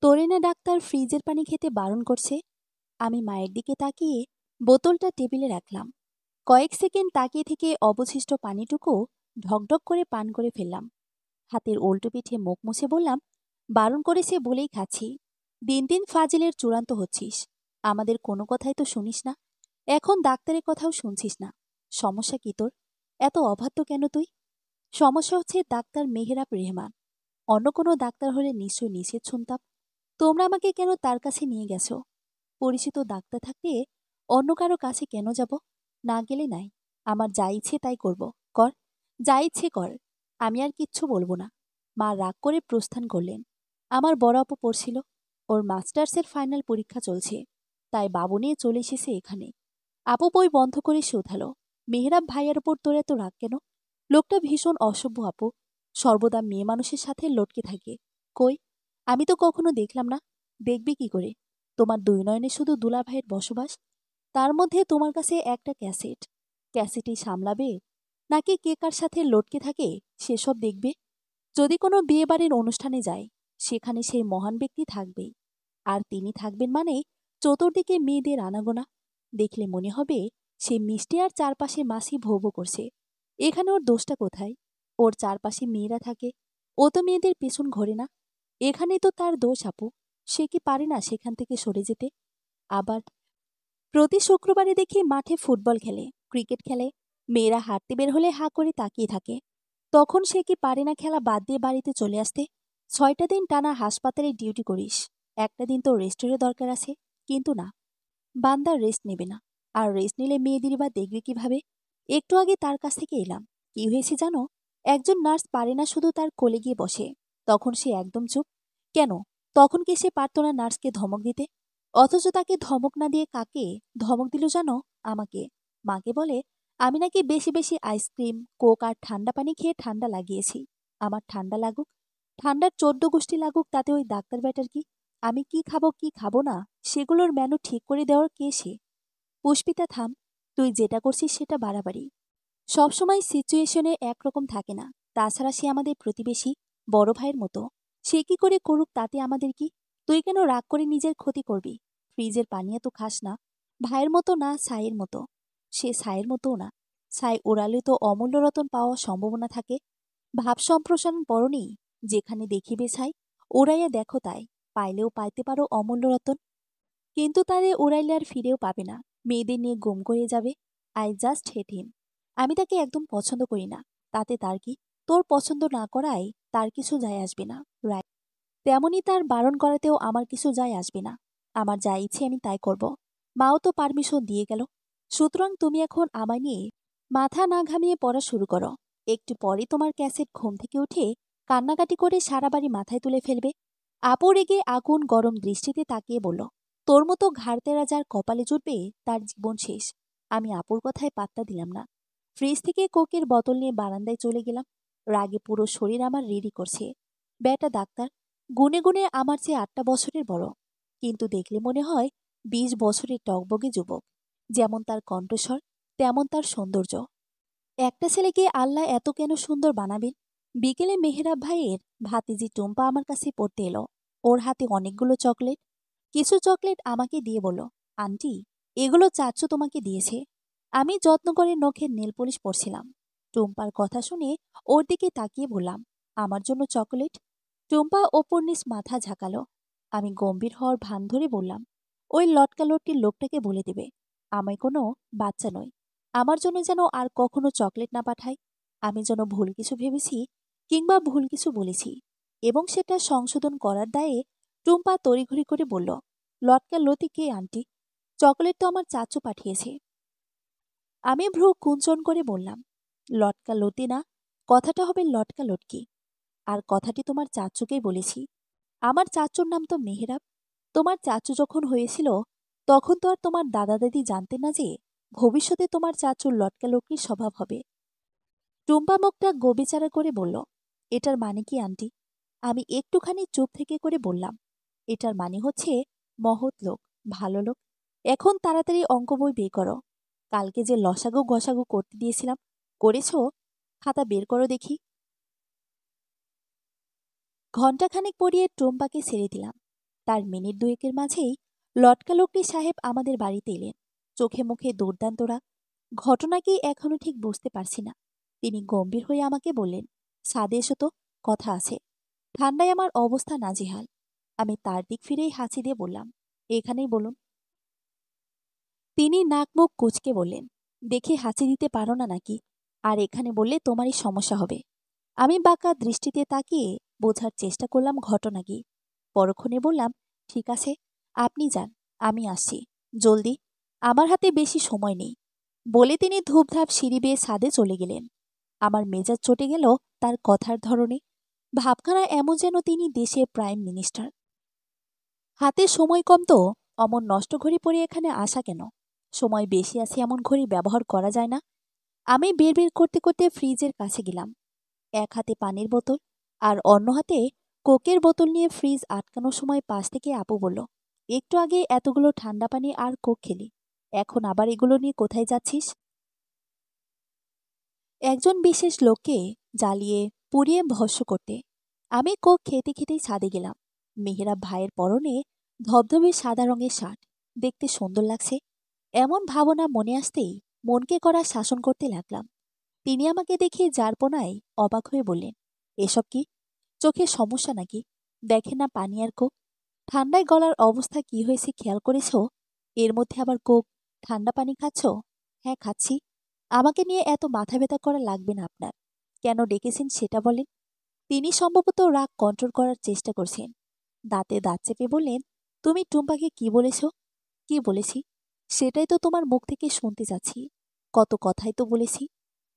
তরিনা doctor ফ্রিজের পানি খেতে বারণ করছে। আমি মায়ের দিকে তাকিয়ে বোতলটা টেবিলে রাখলাম। কয়েক সেকেন্ড তাকিয়ে থেকে অবশিষ্ট পানিটুকু ঢকঢক করে পান করে ফেললাম। হাতের উল্টো পিঠে মুখ মুছে বললাম, বারণ করেছে বলেই খাচ্ছি। দিন দিন ফাজিলের চূড়ান্ত হচ্ছিস। আমাদের কোনো কথাই তো শুনিস না। এখন ডাক্তারের কথাও শুনছিস না। সমস্যা কি তোর? এত অবাধ্য কেন তুই? সমস্যা হচ্ছে ডাক্তার মেহেরাব রেহমান। অন্য কোনো ডাক্তার হলে নিশ্চয়ই নিষেধ শুনতাম। তোমরা আমাকে কেন তার কাছে নিয়ে গেছো? পরিচিত ডাক্তার থাকতে অন্য কারো কাছে কেন যাব? না গেলে নাই। আমার যা ইচ্ছে তাই করব। কর, যা ইচ্ছে কর। আমি আর কিচ্ছু বলবো না। মা রাগ করে প্রস্থান করলেন। আমার বড় আপু পড়ছিল। ওর মাস্টার্সের ফাইনাল পরীক্ষা চলছে, তাই বাবু নিয়ে চলে এসেছে এখানে। আপু বই বন্ধ করে শোধালো, মেহরাব ভাইয়ের ওপর তোর এত রাগ কেন? লোকটা ভীষণ অসভ্য আপু। সর্বদা মেয়ে মানুষের সাথে লটকে থাকে। কই, আমি তো কখনো দেখলাম না। দেখবি কি করে? তোমার দুই নয়নে শুধু দুলাভাইয়ের বসবাস। তার মধ্যে তোমার কাছে একটা ক্যাসেট। ক্যাসেটই সামলাবে নাকি কে কার সাথে লটকে থাকে সেসব দেখবে? যদি কোনো বিয়েবাড়ির অনুষ্ঠানে যায়, সেখানে সেই মহান ব্যক্তি থাকবেই। আর তিনি থাকবেন মানে চতুর্দিকে মেয়েদের আনাগোনা। দেখলে মনে হবে সে মিষ্টি আর চারপাশে মাসি ভৌ ভৌ করছে। এখানে ওর দোষটা কোথায়? ওর চারপাশে মেয়েরা থাকে, ও তো মেয়েদের পেছন ঘোরে না। এখানেই তো তার দোষ আপু। সে কি পারে না সেখান থেকে সরে যেতে? আবার প্রতি শুক্রবারে দেখি মাঠে ফুটবল খেলে, ক্রিকেট খেলে। মেয়েরা হাঁটতে বের হলে হাঁ করে তাকিয়ে থাকে। তখন সে কি পারে না খেলা বাদ দিয়ে বাড়িতে চলে আসতে? ৬টা দিন টানা হাসপাতালে ডিউটি করিস, একটা দিন তো রেস্টেরও দরকার আছে। কিন্তু না, বান্দার রেস্ট নেবে না। আর রেস্ট নিলে মেয়েদের বা দেখবে কিভাবে? একটু আগে তার কাছ থেকে এলাম। কি হয়েছে জানো? একজন নার্স পারে না শুধু তার কোলে গিয়ে বসে। তখন সে একদম চুপ। কেন? তখন কি সে পারত না নার্সকে ধমক দিতে? অথচ তাকে ধমক না দিয়ে কাকে ধমক দিল জানো? আমাকে। মাকে বলে আমি নাকি বেশি বেশি আইসক্রিম, কোক আর ঠান্ডা পানি খেয়ে ঠান্ডা লাগিয়েছি। আমার ঠান্ডা লাগুক, ঠান্ডার ১৪ গোষ্ঠী লাগুক, তাতে ওই ডাক্তার ব্যাটার কি? আমি কি খাবো কি খাবো না সেগুলোর মেনু ঠিক করে দেওয়ার কে সে? পুষ্পিতা থাম। তুই যেটা করছিস সেটা বাড়াবাড়ি। সবসময় সিচুয়েশনে একরকম থাকে না। তাছাড়া সে আমাদের প্রতিবেশী, বড় ভাইয়ের মতো। সে কি করে করুক তাতে আমাদের কি? তুই কেন রাগ করে নিজের ক্ষতি করবি? ফ্রিজের পানি এত খাস না। ভাইয়ের মতো না, ছাইয়ের মতো। সে ছাইয়ের মতোও না। ছাই ওড়ালে তো অমূল্য রতন পাওয়ার সম্ভাবনা থাকে। ভাব সম্প্রসারণ পরনেই, যেখানে দেখিবে ছাই, ওড়াইয়া দেখো তাই, পাইলেও পাইতে পারো অমূল্য রতন। কিন্তু তারে উড়াইলে আর ফিরেও পাবে না। মেয়েদের নিয়ে গুম করে যাবে। আই জাস্ট হেট হিম। আমি তাকে একদম পছন্দ করি না। তাতে তার কি? তোর পছন্দ না করায় তার কিছু যায় আসবে না, রাইট? তেমনি তার বারণ করাতেও আমার কিছু যায় আসবে না। আমার যা ইচ্ছে আমি তাই করব। মাও তো পারমিশন দিয়ে গেল। সুতরাং তুমি এখন আমায় নিয়ে মাথা না ঘামিয়ে পড়া শুরু করো। একটু পরে তোমার ক্যাসেট ঘুম থেকে উঠে কান্নাকাটি করে সারা বাড়ি মাথায় তুলে ফেলবে। আপু রেগে আগুন গরম দৃষ্টিতে তাকিয়ে বলল, তোর মতো ঘাড়তেরা যার কপালে জুটবে তার জীবন শেষ। আমি আপুর কথায় পাত্তা দিলাম না। ফ্রিজ থেকে কোকের বোতল নিয়ে বারান্দায় চলে গেলাম। রাগে পুরো শরীর আমার রেডি করছে। বেটা ডাক্তার, গুনে গুনে আমার চেয়ে ৮টা বছরের বড়। কিন্তু দেখলে মনে হয় ২০ বছরের টকবগে যুবক। যেমন তার কণ্ঠস্বর, তেমন তার সৌন্দর্য। একটা ছেলেকে আল্লাহ এত কেন সুন্দর বানাবেন? বিকেলে মেহেরাব ভাইয়ের ভাতিজি টুম্পা আমার কাছে পড়তে এলো। ওর হাতে অনেকগুলো চকলেট। কিছু চকলেট আমাকে দিয়ে বলল, আন্টি, এগুলো চাচ্চু তোমাকে দিয়েছে। আমি যত্ন করে নখের নেল পলিশ পরছিলাম। টুম্পার কথা শুনে ওর দিকে তাকিয়ে বললাম, আমার জন্য চকলেট? টুম্পা ওপর নিচ মাথা ঝাঁকালো। আমি গম্ভীর হওয়ার ভান ধরে বললাম, ওই লটকালটকির লোকটাকে বলে দেবে আমি কোনো বাচ্চা নই। আমার জন্য যেন আর কখনো চকলেট না পাঠায়। আমি যেন ভুল কিছু ভেবেছি কিংবা ভুল কিছু বলেছি, এবং সেটা সংশোধন করার দায়ে টুম্পা তড়িঘড়ি করে বলল, লটকা লতি কে আন্টি? চকলেট তো আমার চাচু পাঠিয়েছে। আমি ভ্রু কুঞ্চন করে বললাম, লটকা লতি না, কথাটা হবে লটকা লটকি। আর কথাটি তোমার চাচুকেই বলেছি। আমার চাচুর নাম তো মেহেরাব। তোমার চাচু যখন হয়েছিল তখন তো আর তোমার দাদা দাদি জানতেন না যে ভবিষ্যতে তোমার চাচুর লটকা লটকির স্বভাব হবে। টুম্পা মুখটা গোবিচারা করে বলল, এটার মানে কি আন্টি? আমি একটুখানি চুপ থেকে করে বললাম, এটার মানে হচ্ছে মহৎ লোক, ভালো লোক। এখন তাড়াতাড়ি অঙ্ক বই বের করো। কালকে যে লসাগু গসাগু করতে দিয়েছিলাম, করেছো? খাতা বের করো দেখি। ঘণ্টাখানেক পরিয়ে টুম্পাকে ছেড়ে দিলাম। তার মিনিট দুয়েকের মাঝেই লটকা লোকটি সাহেব আমাদের বাড়িতে এলেন। চোখে মুখে দুর্দান্ত রাগ। ঘটনা কি এখনো ঠিক বুঝতে পারছি না। তিনি গম্ভীর হয়ে আমাকে বললেন, ছাদে এসো তো, কথা আছে। ঠান্ডায় আমার অবস্থা নাজেহাল। আমি তার দিক ফিরেই হাঁচি দিয়ে বললাম, এখানেই বলুন। তিনি নাক মুখ কুঁচকে বললেন, দেখে হাঁচি দিতে পারো না নাকি? আর এখানে বললে তোমারই সমস্যা হবে। আমি বাঁকা দৃষ্টিতে তাকিয়ে বোঝার চেষ্টা করলাম ঘটনা কি। পরক্ষণে বললাম, ঠিক আছে, আপনি যান, আমি আসছি, জলদি, আমার হাতে বেশি সময় নেই। বলে তিনি ধূপধাপ সিঁড়ি বেয়ে ছাদে চলে গেলেন। আমার মেজাজ চটে গেল তার কথার ধরনে। ভাবখানা এমন যেন তিনি দেশের প্রাইম মিনিস্টার। হাতে সময় কম তো অমন নষ্ট ঘড়ি পরে এখানে আসা কেন? সময় বেশি আছে এমন ঘড়ি ব্যবহার করা যায় না? আমি বের বের করতে করতে ফ্রিজের কাছে গেলাম। এক হাতে পানির বোতল আর অন্য হাতে কোকের বোতল নিয়ে ফ্রিজ আটকানোর সময় পাশ থেকে আপু বলল, একটু আগে এতগুলো ঠান্ডা পানি আর কোক খেলি, এখন আবার এগুলো নিয়ে কোথায় যাচ্ছিস? একজন বিশেষ লোককে জ্বালিয়ে পুড়িয়ে ভস্য করতে। আমি কোক খেতে খেতেই ছাদে গেলাম। মেহেরাব ভাইয়ের পরনে ধবধবে সাদা রঙের শার্ট, দেখতে সুন্দর লাগছে। এমন ভাবনা মনে আসতেই মনকে করা শাসন করতে লাগলাম। তিনি আমাকে দেখে যারপনায় অবাক হয়ে বললেন, এসব কি? চোখের সমস্যা নাকি? দেখে না পানি আর কোক। ঠান্ডায় গলার অবস্থা কি হয়েছে খেয়াল করেছ? এর মধ্যে আবার কোক, ঠান্ডা পানি খাচ্ছ? হ্যাঁ, খাচ্ছি। আমাকে নিয়ে এত মাথা ব্যথা করা লাগবে না আপনার। কেন ডেকেছেন সেটা বলেন। তিনি সম্ভবত রাগ কন্ট্রোল করার চেষ্টা করছেন। দাঁতে দাঁত চেপে বললেন, তুমি টুম্পাকে কি বলেছ? কি বলেছি? সেটাই তো তোমার মুখ থেকে শুনতে চাচ্ছি। কত কথাই তো বলেছি।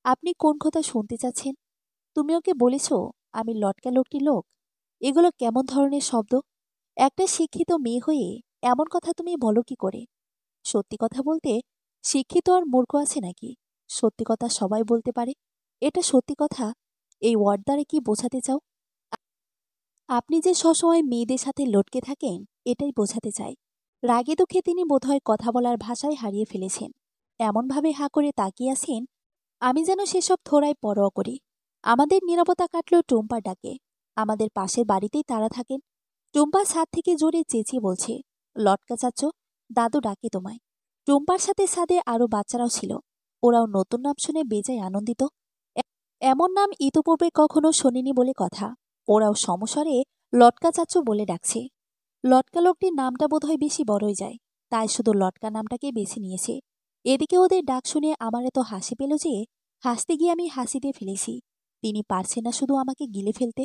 আপনি কোন কথা শুনতে চাচ্ছেন? তুমি ওকে বলেছ আমি লটকা লোকটি লোক? এগুলো কেমন ধরনের শব্দ? একটা শিক্ষিত মেয়ে হয়ে এমন কথা তুমি বলো কি করে? সত্যি কথা বলতে, শিক্ষিত আর মূর্খ আছে নাকি? সত্যি কথা সবাই বলতে পারে। এটা সত্যি কথা। এই ওয়ার্ড দ্বারা কি বোঝাতে চাও? আপনি যে সবসময় মেয়েদের সাথে লটকে থাকেন, এটাই বোঝাতে চাই। রাগে দুঃখে তিনি বোধহয় কথা বলার ভাষায় হারিয়ে ফেলেছেন। এমনভাবে হাঁ করে তাকিয়ে আছেন, আমি যেন সেসব থোড়ায় পরোয়া করি। আমাদের নীরবতা কাটল টুম্পার ডাকে। আমাদের পাশের বাড়িতেই তারা থাকেন। টুম্পা ছাদ থেকে জোরে চেঁচিয়ে বলছে, লটকা চাচ্ছ, দাদু ডাকে তোমায়। টুম্পার সাথে ছাদে আরও বাচ্চারাও ছিল। ওরাও নতুন নাম শুনে বেজায় আনন্দিত। এমন নাম ইতোপূর্বে কখনো শোনেনি বলে কথা। ওরাও সমস্বরে লটকা চাচ্চু বলে ডাকছে। লটকা লোকটির নামটা বোধহয় বেশি বড়ই যায়, তাই শুধু লটকা নামটাকে বেছে নিয়েছে। এদিকে ওদের ডাক শুনে আমার এত হাসি পেল যে হাসতে গিয়ে আমি হাসি দিয়ে ফেলেছি। তিনি পারছে না শুধু আমাকে গিলে ফেলতে,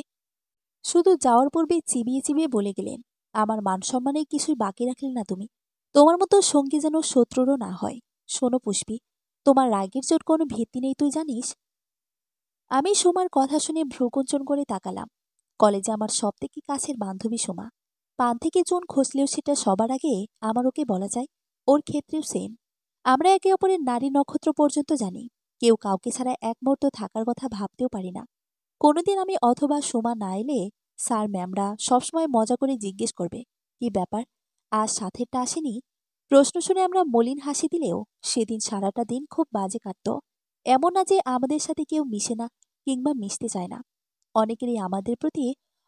শুধু যাওয়ার পূর্বে চিবিয়ে চিবিয়ে বলে গেলেন, আমার মান সম্মানে কিছুই বাকি রাখলে না তুমি। তোমার মতো সঙ্গী যেন শত্রুরও না হয়। শোনো পুষ্পি, তোমার রাগের জোর কোনো ভিত্তি নেই তুই জানিস? আমি সোমার কথা শুনে ভ্রুকুঞ্চন করে তাকালাম। কলেজে আমার সবথেকে কাছের বান্ধবী সোমা। পান থেকে চুন খসলেও সেটা সবার আগে আমার ওকে বলা যায়। ওর ক্ষেত্রেও সেম। আমরা একে অপরের নারী নক্ষত্র পর্যন্ত জানি। কেউ কাউকে ছাড়া এক মুহূর্ত থাকার কথা ভাবতেও পারি না। কোনোদিন আমি অথবা সোমা না এলে স্যার ম্যামরা সবসময় মজা করে জিজ্ঞেস করবে, কি ব্যাপার, আজ সাথেরটা আসেনি? প্রশ্ন শুনে আমরা মলিন হাসি দিলেও সেদিন সারাটা দিন খুব বাজে কাটত। এমন না যে আমাদের সাথে কেউ মিশে না কিংবা মিশতে চায় না। অনেকেরই আমাদের প্রতি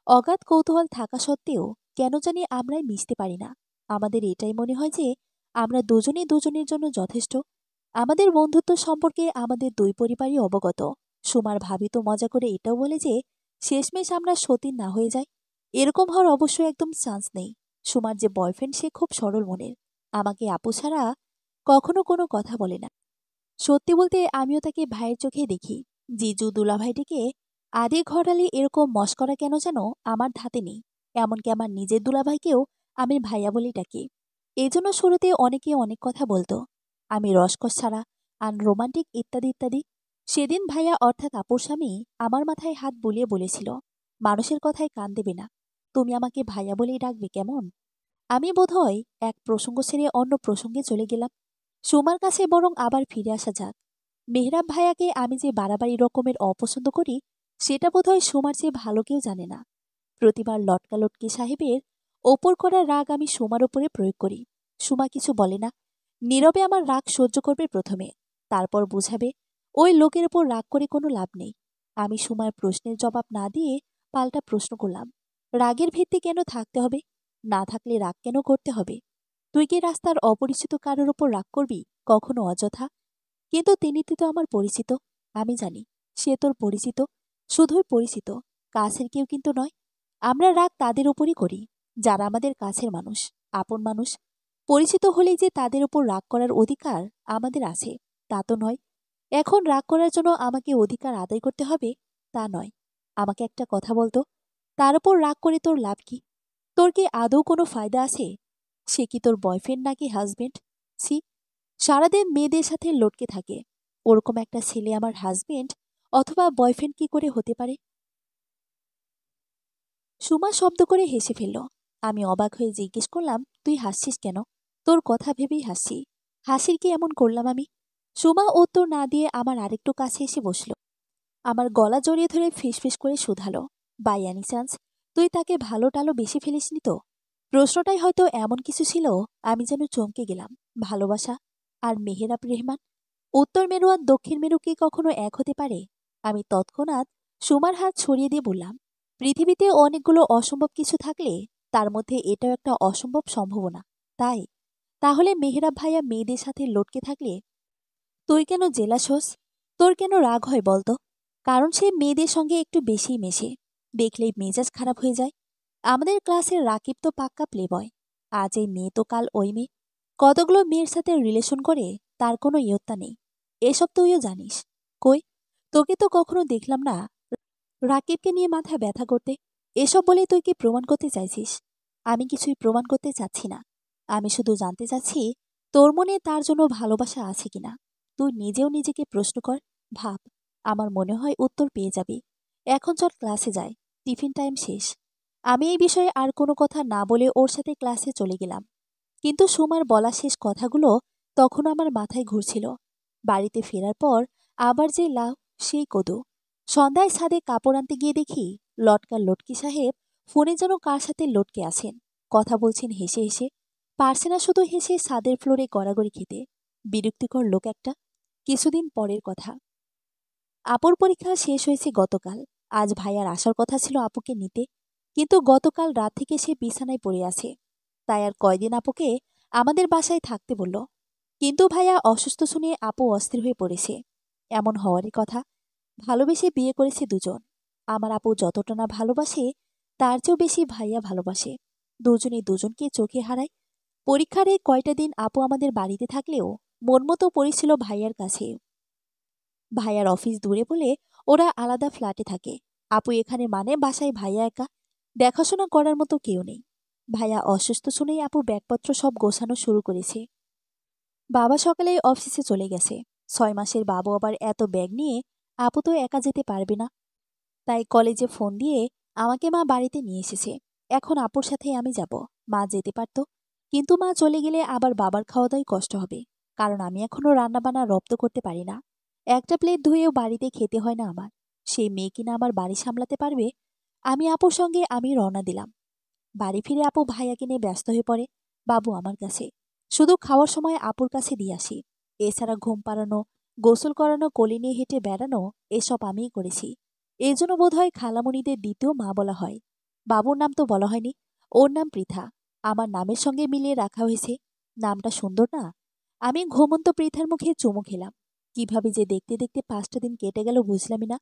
অগাধ কৌতূহল থাকা সত্ত্বেও কেন জানি আমরাই মিশতে পারি না। আমাদের এটাই মনে হয় যে আমরা দুজনে দুজনের জন্য যথেষ্ট। আমাদের বন্ধুত্ব সম্পর্কে আমাদের দুই পরিবারই অবগত। সুমার ভাবি তো মজা করে এটাও বলে যে শেষমেশ আমরা সতীন না হয়ে যাই। এরকম হওয়ার অবশ্যই একদম চান্স নেই। সুমার যে বয়ফ্রেন্ড সে খুব সরল মনের। আমাকে আপু ছাড়া কখনো কোনো কথা বলে না। সত্যি বলতে আমিও তাকে ভাইয়ের চোখে দেখি। জিজু দুলাভাইটিকে আদে ঘরালে এরকম মস্করা কেন যেন আমার ধাতে নেই। এমনকি আমার নিজের দুলাভাইকেও আমি ভাইয়া বলেই ডাকি। এজন্য শুরুতে অনেকে অনেক কথা বলতো, আমি রসকস ছাড়া আনরোমান্টিক ইত্যাদি ইত্যাদি। সেদিন ভাইয়া অর্থাৎ আপুর স্বামী আমার মাথায় হাত বুলিয়ে বলেছিল, মানুষের কথায় কান দেবে না, তুমি আমাকে ভাইয়া বলেই ডাকবে কেমন? আমি বোধহয় এক প্রসঙ্গ ছেড়ে অন্য প্রসঙ্গে চলে গেলাম। সুমার কাছে বরং আবার ফিরে আসা যাক। মেহরাব ভাইয়াকে আমি যে বাড়াবাড়ি রকমের অপছন্দ করি সেটা বোধহয় সুমার চেয়ে ভালো কেউ জানে না। প্রতিবার লটকালটকি সাহেবের ওপর করা রাগ আমি সুমার ওপরে প্রয়োগ করি। সুমা কিছু বলে না, নীরবে আমার রাগ সহ্য করবে প্রথমে, তারপর বুঝাবে ওই লোকের ওপর রাগ করে কোনো লাভ নেই। আমি সুমার প্রশ্নের জবাব না দিয়ে পাল্টা প্রশ্ন করলাম, রাগের ভিত্তি কেন থাকতে হবে? না থাকলে রাগ কেন করতে হবে? তুই কি রাস্তার অপরিচিত কারোর ওপর রাগ করবি কখনো অযথা? কিন্তু তিনি তো আমার পরিচিত। আমি জানি সে তোর পরিচিত, শুধুই পরিচিত, কাছের কেউ কিন্তু নয়। আমরা রাগ তাদের উপরই করি যারা আমাদের কাছের মানুষ, আপন মানুষ। পরিচিত হলেই যে তাদের উপর রাগ করার অধিকার আমাদের আছে তা তো নয়। এখন রাগ করার জন্য আমাকে অধিকার আদায় করতে হবে তা নয়। আমাকে একটা কথা বলতো, তার উপর রাগ করে তোর লাভ কি? তোর কি আদৌ কোনো ফায়দা আছে? সে কি তোর বয়ফ্রেন্ড নাকি হাজবেন্ড? সি, সারাদিন মেয়েদের সাথে লটকে থাকে। ওরকম একটা ছেলে আমার হাজবেন্ড অথবা বয়ফ্রেন্ড কি করে হতে পারে? সুমা শব্দ করে হেসে ফেলল। আমি অবাক হয়ে জিজ্ঞেস করলাম, তুই হাসছিস কেন? তোর কথা ভেবেই হাসছি। হাসির কি এমন করলাম আমি? সুমা উত্তর না দিয়ে আমার আরেকটু কাছে এসে বসল। আমার গলা জড়িয়ে ধরে ফিসফিস করে শুধালো, বাই এনি চান্স তুই তাকে ভালো টালো বেশি ফেলিসনি তো? প্রশ্নটাই হয়তো এমন কিছু ছিল, আমি যেন চমকে গেলাম। ভালোবাসা আর মেহেরাব রেহমান, উত্তর মেরু আর দক্ষিণ মেরু কি কখনো এক হতে পারে? আমি তৎক্ষণাৎ সুমার হাত ছড়িয়ে দিয়ে বললাম, পৃথিবীতে অনেকগুলো অসম্ভব কিছু থাকলে তার মধ্যে এটাও একটা অসম্ভব সম্ভাবনা। তাই তাহলে মেহেরাব ভাইয়া মেয়েদের সাথে লটকে থাকলে তুই কেন জেলাস হোস? তোর কেন রাগ হয় বলতো? কারণ সে মেয়েদের সঙ্গে একটু বেশিই মেশে, দেখলেই মেজাজ খারাপ হয়ে যায়। আমাদের ক্লাসের রাকিব তো পাক্কা প্লেবয়। আজ এই মেয়ে তো কাল ওই মেয়ে। কতগুলো মেয়ের সাথে রিলেশন করে তার কোনো ইয়ত্তা নেই। এসব তুইও জানিস। কই, তোকে তো কখনো দেখলাম না রাকিবকে নিয়ে মাথা ব্যথা করতে। এসব বলে তুই কি প্রমাণ করতে চাইছিস? আমি কিছুই প্রমাণ করতে চাচ্ছি না। আমি শুধু জানতে চাচ্ছি তোর মনে তার জন্য ভালোবাসা আছে কিনা। তুই নিজেও নিজেকে প্রশ্ন কর, ভাব। আমার মনে হয় উত্তর পেয়ে যাবি। এখন চল ক্লাসে যাই, টিফিন টাইম শেষ। আমি এই বিষয়ে আর কোনো কথা না বলে ওর সাথে ক্লাসে চলে গেলাম। কিন্তু সুমার বলা শেষ কথাগুলো তখনও আমার মাথায় ঘুরছিল। বাড়িতে ফেরার পর আবার যে লাউ সেই কদু। সন্ধ্যায় ছাদে কাপড় আনতে গিয়ে দেখি লটকা লটকি সাহেব ফোনে যেন কার সাথে লটকে আছেন, কথা বলছেন হেসে হেসে। পারছে না শুধু হেসে ছাদের ফ্লোরে গড়াগড়ি খেতে। বিরক্তিকর লোক একটা। কিছুদিন পরের কথা, আপুর পরীক্ষা শেষ হয়েছে গতকাল। আজ ভাইয়ার আসার কথা ছিল আপুকে নিতে, কিন্তু গতকাল রাত থেকে সে বিছানায় পড়ে আছে। তাই আর কয়দিন আপুকে আমাদের বাসায় থাকতে বলল। কিন্তু ভাইয়া অসুস্থ শুনে আপু অস্থির হয়ে পড়েছে। এমন হওয়ারই কথা। ভালোবেসে বিয়ে করেছে দুজন। আমার আপু যতটা না ভালোবাসে তার চেয়েও বেশি ভাইয়া ভালোবাসে। দুজনে দুজনকে চোখে হারায়। পরীক্ষার এই কয়টা দিন আপু আমাদের বাড়িতে থাকলেও মন মতো পড়েছিল ভাইয়ার কাছে। ভাইয়ার অফিস দূরে বলে ওরা আলাদা ফ্ল্যাটে থাকে। আপু এখানে মানে বাসায় ভাইয়া একা, দেখাশোনা করার মতো কেউ নেই। ভাইয়া অসুস্থ শুনেই আপু ব্যাগপত্র সব গোছানো শুরু করেছে। বাবা সকালেই অফিসে চলে গেছে। 6 মাসের বাবু আবার এত ব্যাগ নিয়ে আপু তো একা যেতে পারবে না। তাই কলেজে ফোন দিয়ে আমাকে মা বাড়িতে নিয়ে এসেছে। এখন আপুর সাথে আমি যাব। মা যেতে পারত, কিন্তু মা চলে গেলে আবার বাবার খাওয়া দাওয়াই কষ্ট হবে। কারণ আমি এখনো রান্নাবান্না রপ্ত করতে পারি না। একটা প্লেট ধুয়েও বাড়িতে খেতে হয় না আমার। সেই মেয়ে কিনা আমার বাড়ি সামলাতে পারবে? আমি আপুর সঙ্গে আমি রওনা দিলাম। বাড়ি ফিরে আপু ভাইয়াকে নিয়ে ব্যস্ত হয়ে পড়ে। বাবু আমার কাছে। শুধু খাওয়ার সময় আপুর কাছে দিয়ে আসি। এছাড়া ঘুম পাড়ানো, গোসল করানো, কোলে নিয়ে হেঁটে বেড়ানো এসব আমিই করেছি। এই জন্য বোধহয় খালামণিদের দ্বিতীয় মা বলা হয়। বাবুর নাম তো বলা হয়নি। ওর নাম পৃথা। আমার নামের সঙ্গে মিলিয়ে রাখা হয়েছে। নামটা সুন্দর না? আমি ঘুমন্ত পৃথার মুখে চুমু খেলাম। কিভাবে যে দেখতে দেখতে 5টা দিন কেটে গেল বুঝলামই না।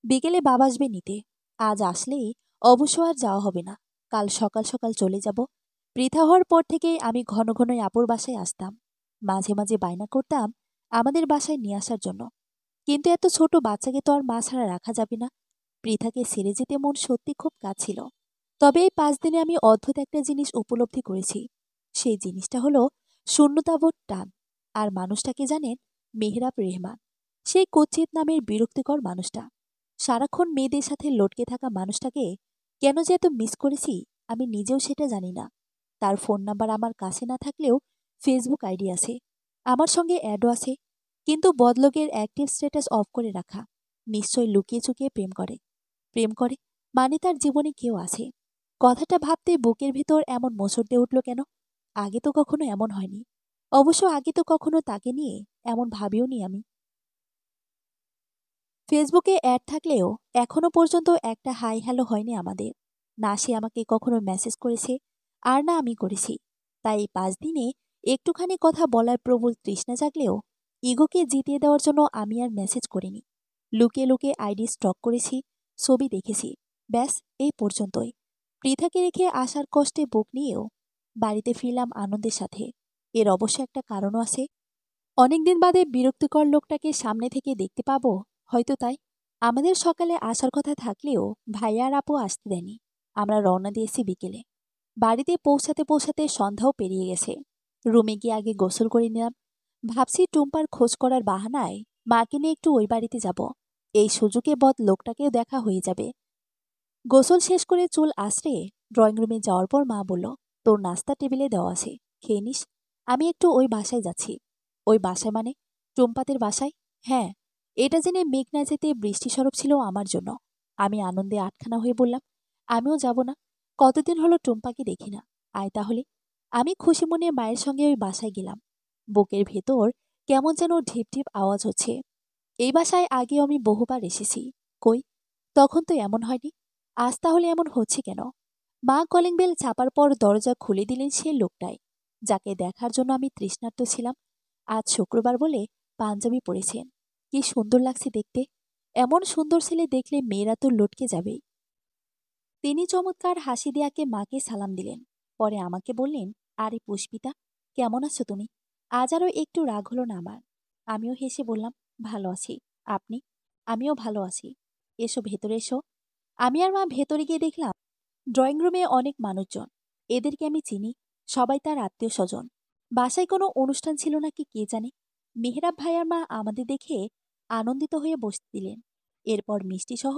বিকেলে বাবা আসবে নিতে। আজ আসলেই অবশ্য আর যাওয়া হবে না। কাল সকাল সকাল চলে যাব। পৃথা হওয়ার পর থেকেই আমি ঘন ঘনই আপুর বাসায় আসতাম। মাঝে মাঝে বায়না করতাম আমাদের বাসায় নিয়ে আসার জন্য। কিন্তু এত ছোট বাচ্চাকে তো আর মা ছাড়া রাখা যাবে না। পৃথাকে ছেড়ে যেতে মন সত্যি খুব কাঁদছিল। তবে এই 5 দিনে আমি অদ্ভুত একটা জিনিস উপলব্ধি করেছি। সেই জিনিসটা হলো শূন্যতাবোধ টান। আর মানুষটাকে জানেন? মেহরাব রেহমান। সেই কুৎসিত নামের বিরক্তিকর মানুষটা। সারাক্ষণ মেয়েদের সাথে লটকে থাকা মানুষটাকে কেন যে এত মিস করেছি আমি নিজেও সেটা জানি না। তার ফোন নাম্বার আমার কাছে না থাকলেও ফেসবুক আইডি আছে। আমার সঙ্গে অ্যাডও আছে। কিন্তু বদলোকের অ্যাক্টিভ স্ট্যাটাস অফ করে রাখা। নিশ্চয় লুকিয়ে চুকিয়ে প্রেম করে। প্রেম করে মানে তার জীবনে কেউ আছে। কথাটা ভাবতে বুকের ভেতর এমন মোচড় দিয়ে উঠল কেন? আগে তো কখনো এমন হয়নি। অবশ্য আগে তো কখনো তাকে নিয়ে এমন ভাবিও নি আমি। ফেসবুকে অ্যাড থাকলেও এখনো পর্যন্ত একটা হাই হ্যালো হয়নি আমাদের। না সে আমাকে কখনো মেসেজ করেছে, আর না আমি করেছি। তাই এই ৫ দিনে একটুখানি কথা বলার প্রবল তৃষ্ণা জাগলেও ইগোকে জিতিয়ে দেওয়ার জন্য আমি আর মেসেজ করিনি। লুকিয়ে লুকিয়ে আইডি স্টক করেছি, ছবি দেখেছি। ব্যাস এই পর্যন্তই। পৃথাকে রেখে আসার কষ্টে বুক নিয়েও বাড়িতে ফিরলাম আনন্দের সাথে। এর অবশ্য একটা কারণও আছে। অনেকদিন বাদে বিরক্তিকর লোকটাকে সামনে থেকে দেখতে পাবো, হয়তো তাই। আমাদের সকালে আসার কথা থাকলেও ভাইয়া আর আপু আসতে দেয়নি। আমরা রওনা দিয়েছি বিকেলে। বাড়িতে পৌঁছাতে পৌঁছাতে সন্ধ্যাও পেরিয়ে গেছে। রুমে গিয়ে আগে গোসল করে নিলাম। ভাবছি টুম্পার খোঁজ করার বাহানায় মাকে নিয়ে একটু ওই বাড়িতে যাব। এই সুযোগে বদ লোকটাকেও দেখা হয়ে যাবে। গোসল শেষ করে চুল আঁচড়ে ড্রয়িং রুমে যাওয়ার পর মা বলল, তোর নাস্তা টেবিলে দেওয়া আছে, খেয়ে নিস। আমি একটু ওই বাসায় যাচ্ছি। ওই বাসায় মানে? টুম্পাদের বাসায়? হ্যাঁ। এটা জেনে মেঘ না যেতে বৃষ্টি সরব ছিল আমার জন্য। আমি আনন্দে আটখানা হয়ে বললাম, আমিও যাব না। কতদিন হলো টুম্পাকে দেখি না। আয় তাহলে। আমি খুশি মনে মায়ের সঙ্গে ওই বাসায় গেলাম। বুকের ভেতর কেমন যেন ঢিপ ঢিপ আওয়াজ হচ্ছে। এই বাসায় আগেও আমি বহুবার এসেছি। কই, তখন তো এমন হয়নি। আজ তাহলে এমন হচ্ছে কেন? মা কলিং বেল চাপার পর দরজা খুলে দিলেন সে লোকটাই, যাকে দেখার জন্য আমি তৃষ্ণার্ত ছিলাম। আজ শুক্রবার বলে পাঞ্জাবি পরেছেন। কি সুন্দর লাগছে দেখতে। এমন সুন্দর ছেলে দেখলে মেয়েরা তো লটকে যাবেই। তিনি চমৎকার হাসি দেয়াকে মাকে সালাম দিলেন। পরে আমাকে বললেন, আরে পুষ্পিতা, কেমন আছো তুমি? আজ আরও একটু রাগ হলো না আমার। আমিও হেসে বললাম, ভালো আছি। আপনি? আমিও ভালো আছি। এসো ভেতরে এসো। আমি আর মা ভেতরে গিয়ে দেখলাম ড্রয়িং রুমে অনেক মানুষজন। এদেরকে আমি চিনি। সবাই তার আত্মীয় স্বজন। বাসায় কোনো অনুষ্ঠান ছিল নাকি কে জানে। মেহরাব ভাইয়ার মা আমাদের দেখে আনন্দিত হয়ে বসতে দিলেন। এরপর মিষ্টিসহ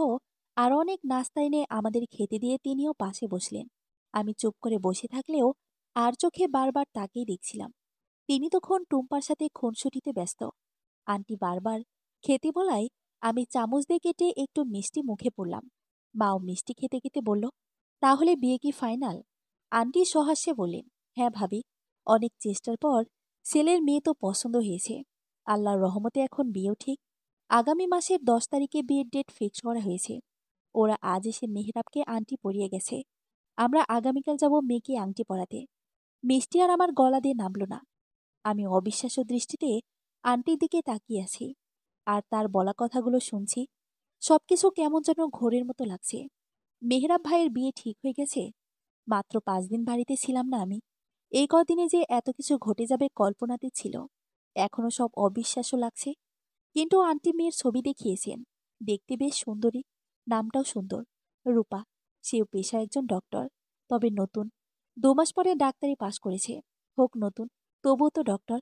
আরও অনেক নাস্তা এনে আমাদের খেতে দিয়ে তিনিও পাশে বসলেন। আমি চুপ করে বসে থাকলেও আর চোখে বারবার তাকেই দেখছিলাম। তিনি তখন টুম্পার সাথে খুনসুটিতে ব্যস্ত। আন্টি বারবার খেতে বলায় আমি চামচ দিয়ে কেটে একটু মিষ্টি মুখে পড়লাম। মাও মিষ্টি খেতে খেতে বলল, তাহলে বিয়ে কি ফাইনাল? আন্টি সহাস্যে বললেন, হ্যাঁ ভাবি, অনেক চেষ্টার পর ছেলের মেয়ে তো পছন্দ হয়েছে। আল্লাহর রহমতে এখন বিয়েও ঠিক। আগামী মাসের 10 তারিখে বিয়ের ডেট ফিক্স করা হয়েছে। ওরা আজ এসে মেহরাবকে আংটি পরিয়ে গেছে। আমরা আগামীকাল যাব মেয়েকে আংটি পরাতে। মিষ্টি আর আমার গলা দিয়ে নামল না। আমি অবিশ্বাস্য দৃষ্টিতে আন্টির দিকে তাকিয়ে আছি। আর তার বলা কথাগুলো শুনছি। সবকিছু কেমন যেন ঘোরের মতো লাগছে। মেহরাব ভাইয়ের বিয়ে ঠিক হয়ে গেছে। মাত্র 5 দিন বাড়িতে ছিলাম না আমি। এই কদিনে যে এত কিছু ঘটে যাবে কল্পনাতে ছিল। এখনো সব অবিশ্বাস্য লাগছে। কিন্তু আন্টি মেয়ের ছবি দেখিয়েছেন। দেখতে বেশ সুন্দরী। নামটাও সুন্দর, রূপা। সেও পেশায় একজন ডক্টর। তবে নতুন। 2 মাস পরে ডাক্তারি পাশ করেছে। হোক নতুন, তবুও তো ডক্টর।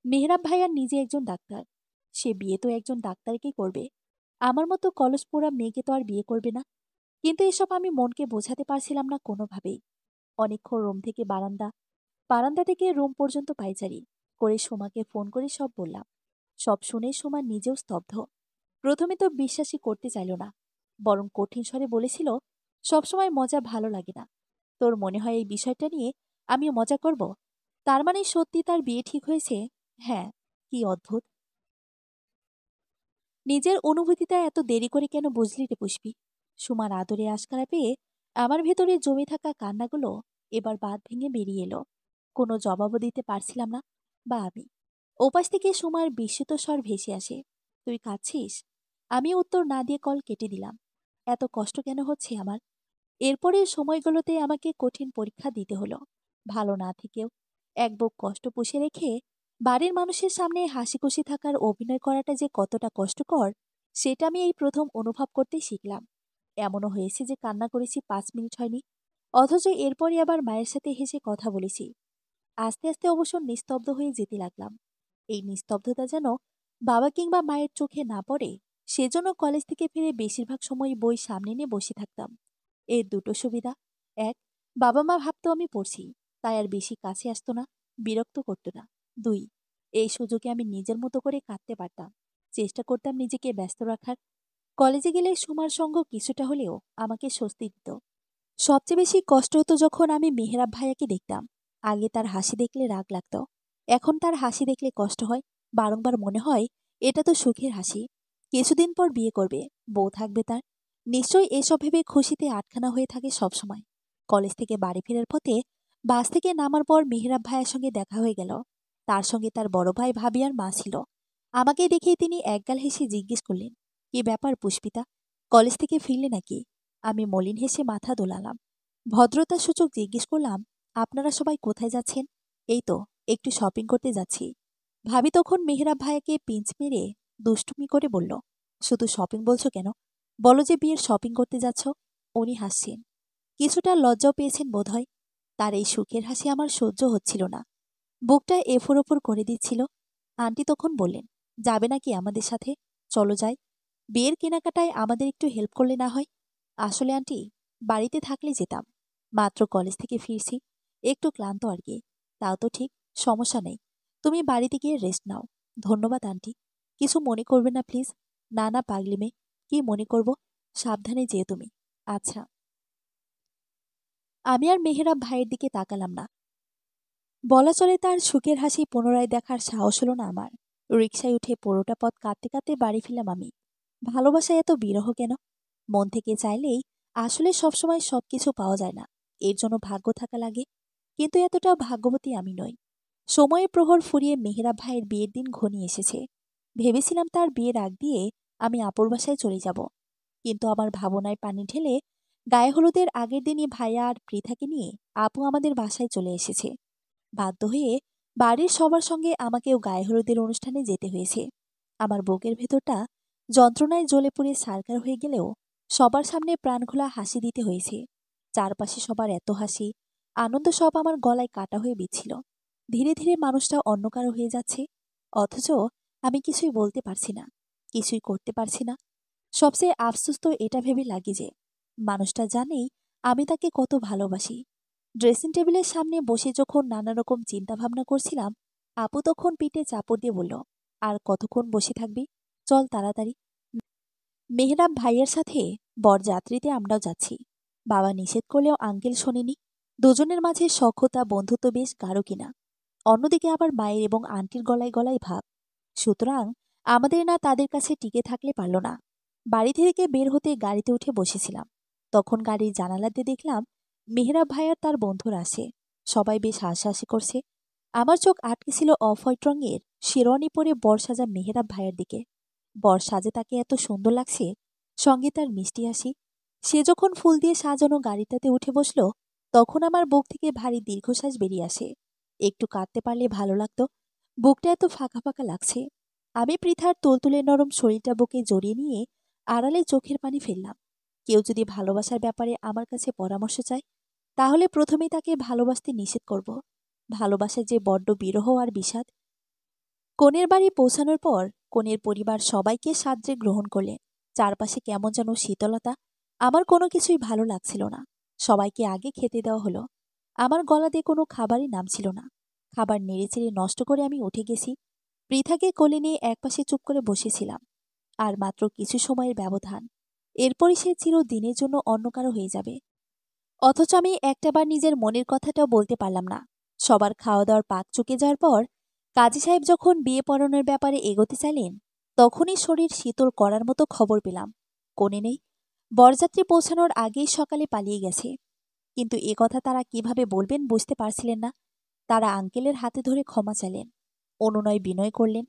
মেহরাব ভাইয়ার নিজে একজন ডাক্তার। সে বিয়ে তো একজন ডাক্তারকেই করবে। আমার মতো কলসপোড়া মেয়েকে তো আর বিয়ে করবে না। কিন্তু এসব আমি মনকে বোঝাতে পারছিলাম না কোনোভাবেই। অনেকক্ষণ রুম থেকে বারান্দা, বারান্দা থেকে রুম পর্যন্ত পায়চারি করে সোমাকে ফোন করে সব বললাম। সব শুনে সোমা নিজেও স্তব্ধ। প্রথমে তো বিশ্বাসই করতে চাইল না, বরং কঠিন স্বরে বলেছিল, সবসময় মজা ভালো লাগে না। তোর মনে হয় এই বিষয়টা নিয়ে আমিও মজা করব? তার মানে সত্যি তার বিয়ে ঠিক হয়েছে? হ্যাঁ। কি অদ্ভুত। নিজের অনুভূতিটা এত দেরি করে কেন বুঝলি রে পুষ্পি? সুমার আদরে আশকারা পেয়ে আমার ভেতরে জমে থাকা কান্নাগুলো এবার বাঁধ ভেঙে বেরিয়ে এলো। কোনো জবাবও দিতে পারছিলাম না, বা আমি। ওপাশ থেকে সুমার বিস্মিত স্বর ভেসে আসে, তুই কাঁদছিস? আমি উত্তর না দিয়ে কল কেটে দিলাম। এত কষ্ট কেন হচ্ছে আমার? এরপরের সময়গুলোতে আমাকে কঠিন পরীক্ষা দিতে হলো। ভালো না থেকেও এক বুক কষ্ট পুষে রেখে বাড়ির মানুষের সামনে হাসিখুশি থাকার অভিনয় করাটা যে কতটা কষ্টকর, সেটা আমি এই প্রথম অনুভব করতে শিখলাম। এমনও হয়েছে যে কান্না করেছি 5 মিনিট হয়নি, অথচ এরপরই আবার মায়ের সাথে হেসে কথা বলেছি। আস্তে আস্তে অবশ্য নিস্তব্ধ হয়ে যেতে লাগলাম। এই নিস্তব্ধতা যেন বাবা কিংবা মায়ের চোখে না পড়ে, সেজন্য কলেজ থেকে ফিরে বেশিরভাগ সময় বই সামনে নিয়ে বসে থাকতাম। এর দুটো সুবিধা: এক, বাবা মা ভাবতো আমি পড়ছি, তাই আর বেশি কাছে আসতো না, বিরক্ত করতো না। 2, এই সুযোগে আমি নিজের মতো করে কাঁদতে পারতাম। চেষ্টা করতাম নিজেকে ব্যস্ত রাখার। কলেজে গেলে সুমার সঙ্গ কিছুটা হলেও আমাকে স্বস্তি দিত। সবচেয়ে বেশি কষ্ট হতো যখন আমি মেহরাব ভাইয়াকে দেখতাম। আগে তার হাসি দেখলে রাগ লাগতো। এখন তার হাসি দেখলে কষ্ট হয়। বারংবার মনে হয়, এটা তো সুখের হাসি। কিছুদিন পর বিয়ে করবে, বউ থাকবে তার। নিশ্চয়ই এসব ভেবে খুশিতে আটখানা হয়ে থাকে সবসময়। কলেজ থেকে বাড়ি ফেরার পথে বাস থেকে নামার পর মেহরাব ভাইয়ের সঙ্গে দেখা হয়ে গেল। তার সঙ্গে তার বড় ভাই, ভাবি আর মা ছিল। আমাকে দেখেই তিনি একগাল হেসে জিজ্ঞেস করলেন, কি ব্যাপার পুষ্পিতা, কলেজ থেকে ফিরলে নাকি? আমি মলিন হেসে মাথা দোলালাম। ভদ্রতার সূচক জিজ্ঞেস করলাম, আপনারা সবাই কোথায় যাচ্ছেন? এই তো একটু শপিং করতে যাচ্ছি। ভাবি তখন মেহরাব ভাইয়াকে পিঞ্চ মেরে দুষ্টুমি করে বলল, শুধু শপিং বলছো কেন? বলো যে বিয়ের শপিং করতে যাচ্ছ। উনি হাসছেন, কিছুটা লজ্জাও পেয়েছেন বোধহয়। তার এই সুখের হাসি আমার সহ্য হচ্ছিল না, বুকটা এফোর ওপর করে দিচ্ছিল। আন্টি তখন বললেন, যাবে নাকি আমাদের সাথে? চলো যাই। বিয়ের কেনাকাটায় আমাদের একটু হেল্প করলে না হয়? আসলে আন্টি, বাড়িতে থাকলে যেতাম, মাত্র কলেজ থেকে ফিরছি, একটু ক্লান্ত আর কি। তাও তো ঠিক, সমস্যা নেই, তুমি বাড়িতে গিয়ে রেস্ট নাও। ধন্যবাদ আন্টি, কিছু মনে করবে না প্লিজ। না না পাগলি মেয়ে, কি মনে করব, সাবধানে যেও তুমি। আচ্ছা। আমি আর মেহেরাব ভাইয়ের দিকে তাকালাম না। বলা চলে তার সুখের হাসি পুনরায় দেখার সাহস হলো না আমার। রিকশায় উঠে পুরোটা পথ কাঁদতে কাঁদতে বাড়ি ফিরলাম আমি। ভালোবাসায় এত বিরহ কেন? মন থেকে চাইলেই আসলে সবসময় সবকিছু পাওয়া যায় না, এর জন্য ভাগ্য থাকা লাগে। কিন্তু এতটাও ভাগ্যবতী আমি নই। সময়ের প্রহর ফুরিয়ে মেহেরাব ভাইয়ের বিয়ের দিন ঘনিয়ে এসেছে। ভেবেছিলাম তার বিয়ের আগ দিয়ে আমি আপুর বাসায় চলে যাব, কিন্তু আমার ভাবনায় পানি ঢেলে গায়ে হলুদের আগের দিনই ভাইয়া আর পৃথাকে নিয়ে আপু আমাদের বাসায় চলে এসেছে। বাধ্য হয়ে বাড়ির সবার সঙ্গে আমাকেও গায়ে হলুদের অনুষ্ঠানে যেতে হয়েছে। আমার বুকের ভেতরটা যন্ত্রণায় জ্বলে পুড়ে সারকার হয়ে গেলেও সবার সামনে প্রাণখোলা হাসি দিতে হয়েছে। চারপাশে সবার এত হাসি, আনন্দ সব আমার গলায় কাটা হয়ে বিচ্ছিল। ধীরে ধীরে মানুষটা অন্য কারো হয়ে যাচ্ছে, অথচ আমি কিছুই বলতে পারছি না, কিছুই করতে পারছি না। সবচেয়ে আফসোস তো এটা ভেবে লাগে যে মানুষটা জানেই আমি তাকে কত ভালোবাসি। ড্রেসিং টেবিলের সামনে বসে যখন নানা রকম চিন্তাভাবনা করছিলাম, আপু তখন পিঠে চাপড় দিয়ে বলল, আর কতক্ষণ বসে থাকবি, চল তাড়াতাড়ি। মেহরাব ভাইয়ের সাথে বরযাত্রীতে আমরাও যাচ্ছি। বাবা নিষেধ করলেও আঙ্কেল শোনেনি। দুজনের মাঝে সখ্যতা বন্ধুত্ব বেশ গাঢ় কিনা। অন্যদিকে আবার মায়ের এবং আন্টির গলায় গলায় ভাব। সুতরাং আমাদের না তাদের কাছে টিকে থাকলে পারল না। বাড়ি থেকে বের হতে গাড়িতে উঠে বসেছিলাম, তখন গাড়ির জানালা দিয়ে দেখলাম মেহরাব ভাই আর তার বন্ধুরা আসে। সবাই বেশ হাসাহাসি করছে। আমার চোখ আটকে ছিল অফ হোয়াইট রঙের শেরওয়ানি পরে বর সাজা মেহরাব ভাইয়ের দিকে। বর সাজে তাকে এত সুন্দর লাগছে, সঙ্গে তার মিষ্টি হাসি। সে যখন ফুল দিয়ে সাজানো গাড়িটাতে উঠে বসল, তখন আমার বুক থেকে ভারী দীর্ঘশ্বাস বেরিয়ে আসে। একটু কাঁদতে পারলে ভালো লাগতো, বুকটা এত ফাঁকা ফাঁকা লাগছে। আমি পৃথার তুলতুলে নরম শরীরটা বুকে জড়িয়ে নিয়ে আড়ালে চোখের পানি ফেললাম। কেউ যদি ভালোবাসার ব্যাপারে আমার কাছে পরামর্শ চায়, তাহলে প্রথমেই তাকে ভালোবাসতে নিষেধ করব। ভালোবাসার যে বড্ড বিরহ আর বিষাদ। কনের বাড়ি পৌঁছানোর পর কনের পরিবার সবাইকে সাদরে গ্রহণ করলে। চারপাশে কেমন যেন শীতলতা। আমার কোনো কিছুই ভালো লাগছিল না। সবাইকে আগে খেতে দেওয়া হলো। আমার গলা দিয়ে কোনো খাবারই নামছিল না। খাবার নেড়েচেড়ে নষ্ট করে আমি উঠে গেছি। পৃথাকে কোলে নিয়ে একপাশে চুপ করে বসেছিলাম। আর মাত্র কিছু সময়ের ব্যবধান, এরপরই সে চিরদিনের জন্য অন্য কারো হয়ে যাবে। অথচ আমি একটাবার নিজের মনের কথাটাও বলতে পারলাম না। সবার খাওয়া দাওয়ার পাক চুকে যাওয়ার পর কাজী সাহেব যখন বিয়ে পড়ানোর ব্যাপারে এগোতে চাইলেন, তখনই শরীর শীতল করার মতো খবর পেলাম কোণে নেই। বরযাত্রী পৌঁছানোর আগেই সকালে পালিয়ে গেছে। কিন্তু এ কথা তারা কিভাবে বলবেন বুঝতে পারছিলেন না। তারা আঙ্কেলের হাতে ধরে ক্ষমা চাইলেন, অনুনয় বিনয় করলেন।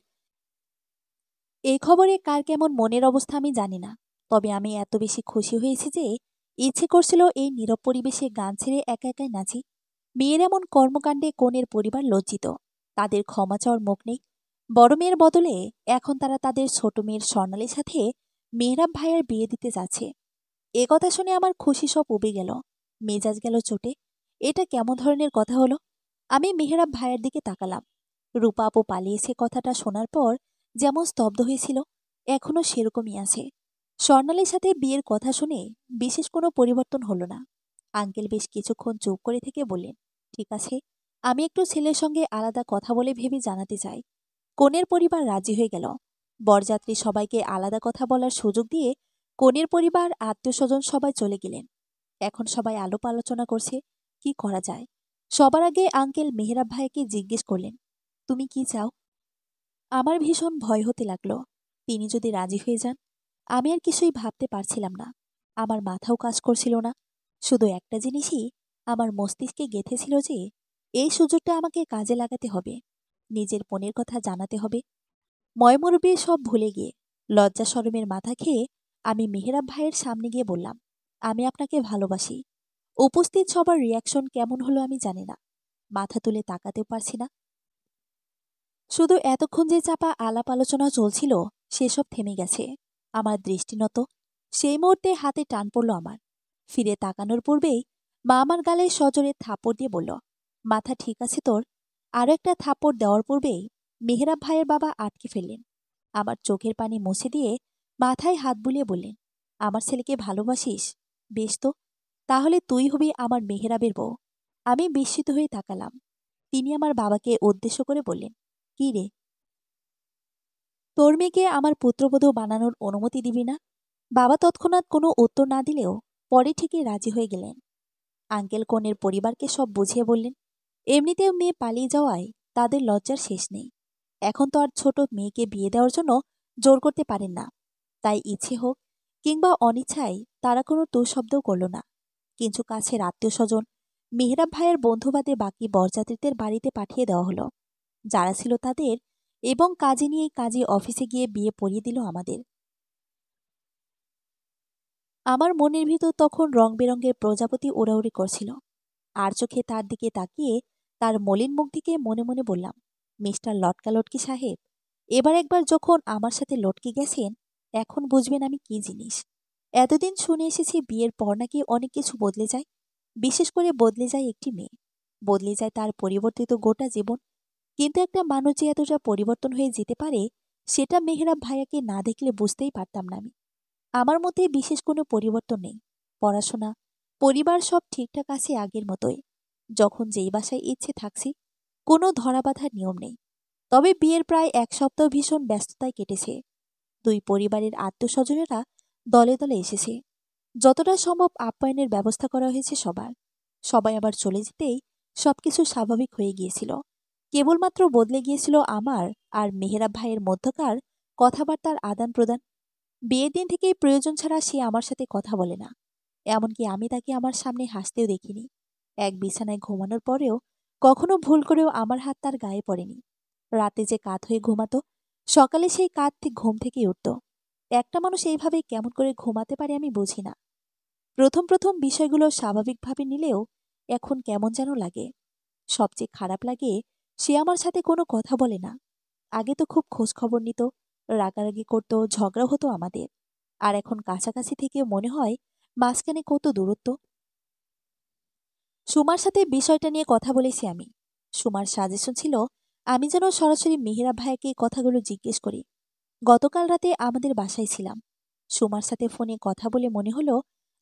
এই খবরে কার কেমন মনের অবস্থা আমি জানি না, তবে আমি এত বেশি খুশি হয়েছি যে ইচ্ছে করছিল এই নীরব পরিবেশে গান ছেড়ে একা একাই নাচি। মেয়ের এমন কর্মকাণ্ডে কনের পরিবার লজ্জিত, তাদের ক্ষমা চাওয়ার মুখ নেই। বড় মেয়ের বদলে এখন তারা তাদের ছোট মেয়ের স্বর্ণালীর সাথে মেহরাব ভাইয়ের বিয়ে দিতে যাচ্ছে। এ কথা শুনে আমার খুশি সব উবে গেল, মেজাজ গেল চোটে। এটা কেমন ধরনের কথা হলো? আমি মেহরাব ভাইয়ের দিকে তাকালাম। রূপা আপু পালিয়েছে কথাটা শোনার পর যেমন স্তব্ধ হয়েছিল, এখনও সেরকমই আছে। স্বর্ণালীর সাথে বিয়ের কথা শুনে বিশেষ কোনো পরিবর্তন হলো না। আঙ্কেল বেশ কিছুক্ষণ চুপ করে থেকে বললেন, ঠিক আছে, আমি একটু ছেলের সঙ্গে আলাদা কথা বলে ভেবে জানাতে চাই। কনের পরিবার রাজি হয়ে গেল। বরযাত্রী সবাইকে আলাদা কথা বলার সুযোগ দিয়ে কনের পরিবার আত্মীয় স্বজন সবাই চলে গেলেন। এখন সবাই আলাপ আলোচনা করছে কি করা যায়। সবার আগে আঙ্কেল মেহরাব ভাইকে জিজ্ঞেস করলেন, তুমি কি চাও? আমার ভীষণ ভয় হতে লাগলো। তিনি যদি রাজি হয়ে যান? আমি আর কিছুই ভাবতে পারছিলাম না। আমার মাথাও কাজ করছিল না। শুধু একটা জিনিসই আমার মস্তিষ্কে গেঁথেছিল যে এই সুযোগটা আমাকে কাজে লাগাতে হবে, নিজের মনের কথা জানাতে হবে। ময়মরূপী সব ভুলে গিয়ে লজ্জা শরমের মাথা খেয়ে আমি মেহেরাব ভাইয়ের সামনে গিয়ে বললাম, আমি আপনাকে ভালোবাসি। উপস্থিত সবার রিয়াকশন কেমন হলো আমি জানি না, মাথা তুলে তাকাতেও পারছি না। শুধু এতক্ষণ যে চাপা আলাপ আলোচনা চলছিল সেসব থেমে গেছে। আমার দৃষ্টিনত সেই মুহূর্তে হাতে টান পড়ল আমার। ফিরে তাকানোর পূর্বেই মা আমার গালে সজোরে থাপড় দিয়ে বলল, মাথা ঠিক আছে তোর? আরও একটা থাপড় দেওয়ার পূর্বেই মেহেরাব ভাইয়ের বাবা আটকে ফেললেন। আমার চোখের পানি মুছে দিয়ে মাথায় হাত বুলিয়ে বললেন, আমার ছেলেকে ভালোবাসিস? বেশ তো, তাহলে তুই হবি আমার মেহেরাবের বউ। আমি বিস্মিত হয়ে তাকালাম। তিনি আমার বাবাকে উদ্দেশ্য করে বললেন, কি রে, তোর মেয়েকে আমার পুত্রবধূ বানানোর অনুমতি দিবি না? বাবা তৎক্ষণাৎ কোনো উত্তর না দিলেও পরে ঠিকই রাজি হয়ে গেলেন। আঙ্কেল কনের পরিবারকে সব বুঝিয়ে বললেন, এমনিতেও মেয়ে পালিয়ে যাওয়ায় তাদের লজ্জার শেষ নেই। এখন তো আর ছোট মেয়েকে বিয়ে দেওয়ার জন্য জোর করতে পারেন না। তাই ইচ্ছে হোক কিংবা অনিচ্ছায় তারা কোনো শব্দও করল না। কিছু কাছের আত্মীয় স্বজন, মেহরাব ভাইয়ের বন্ধুবাদে বাকি বরযাত্রীদের বাড়িতে পাঠিয়ে দেওয়া হলো। যারা ছিল তাদের, এবং কাজে নিয়ে কাজে অফিসে গিয়ে বিয়ে পড়িয়ে দিল আমাদের। আমার মনের ভিতর তখন রং বেরঙের প্রজাপতি ওড়াউড়ি করছিল। আর চোখে তার দিকে তাকিয়ে তার মলিন মুখ দিকে মনে মনে বললাম, মিস্টার লটকা লটকি সাহেব, এবার একবার যখন আমার সাথে লটকে গেছেন, এখন বুঝবেন আমি কি জিনিস। এতদিন শুনে এসেছি বিয়ের পর নাকি অনেক কিছু বদলে যায়, বিশেষ করে বদলে যায় একটি মেয়ে, বদলে যায় তার পরিবর্তিত গোটা জীবন। কিন্তু একটা মানুষ যে এতটা পরিবর্তন হয়ে যেতে পারে, সেটা মেহরাব ভাইয়াকে না দেখলে বুঝতেই পারতাম না আমি। আমার মধ্যে বিশেষ কোনো পরিবর্তন নেই। পড়াশোনা, পরিবার সব ঠিকঠাক আছে আগের মতোই। যখন যেই বাসায় ইচ্ছে থাকছি, কোনো ধরাবাঁধার নিয়ম নেই। তবে বিয়ের প্রায় 1 সপ্তাহ ভীষণ ব্যস্ততায় কেটেছে। দুই পরিবারের আত্মীয়স্বজনেরা দলে দলে এসেছে। যতটা সম্ভব আপ্যায়নের ব্যবস্থা করা হয়েছে সবার। সবাই আবার চলে যেতেই সবকিছু স্বাভাবিক হয়ে গিয়েছিল। কেবলমাত্র বদলে গিয়েছিল আমার আর মেহেরাব ভাইয়ের মধ্যকার কথাবার্তার আদান প্রদান। বিয়ের দিন থেকেই প্রয়োজন ছাড়া সে আমার সাথে কথা বলে না। এমনকি আমি তাকে আমার সামনে হাসতেও দেখিনি। এক বিছানায় ঘুমানোর পরেও কখনো ভুল করেও আমার হাত তার গায়ে পড়েনি। রাতে যে কাত হয়ে ঘুমাতো, সকালে সেই কাত ঘুম থেকেই উঠত। একটা মানুষ এইভাবে কেমন করে ঘুমাতে পারে আমি বুঝি না। প্রথম প্রথম বিষয়গুলো স্বাভাবিকভাবে নিলেও এখন কেমন যেন লাগে। সবচেয়ে খারাপ লাগে সে আমার সাথে কোনো কথা বলে না। আগে তো খুব খোঁজ খবর নিত, রাগারাগি করত, ঝগড়া হতো আমাদের। আর এখন কাছাকাছি থেকে মনে হয় মাঝখানে কত দূরত্ব। সুমার সাথে বিষয়টা নিয়ে কথা বলেছি আমি। সুমার সাজেশন ছিল আমি যেন সরাসরি মেহেরাব ভাইয়াকে কথাগুলো জিজ্ঞেস করি। গতকাল রাতে আমাদের বাসায় ছিলাম। সুমার সাথে ফোনে কথা বলে মনে হলো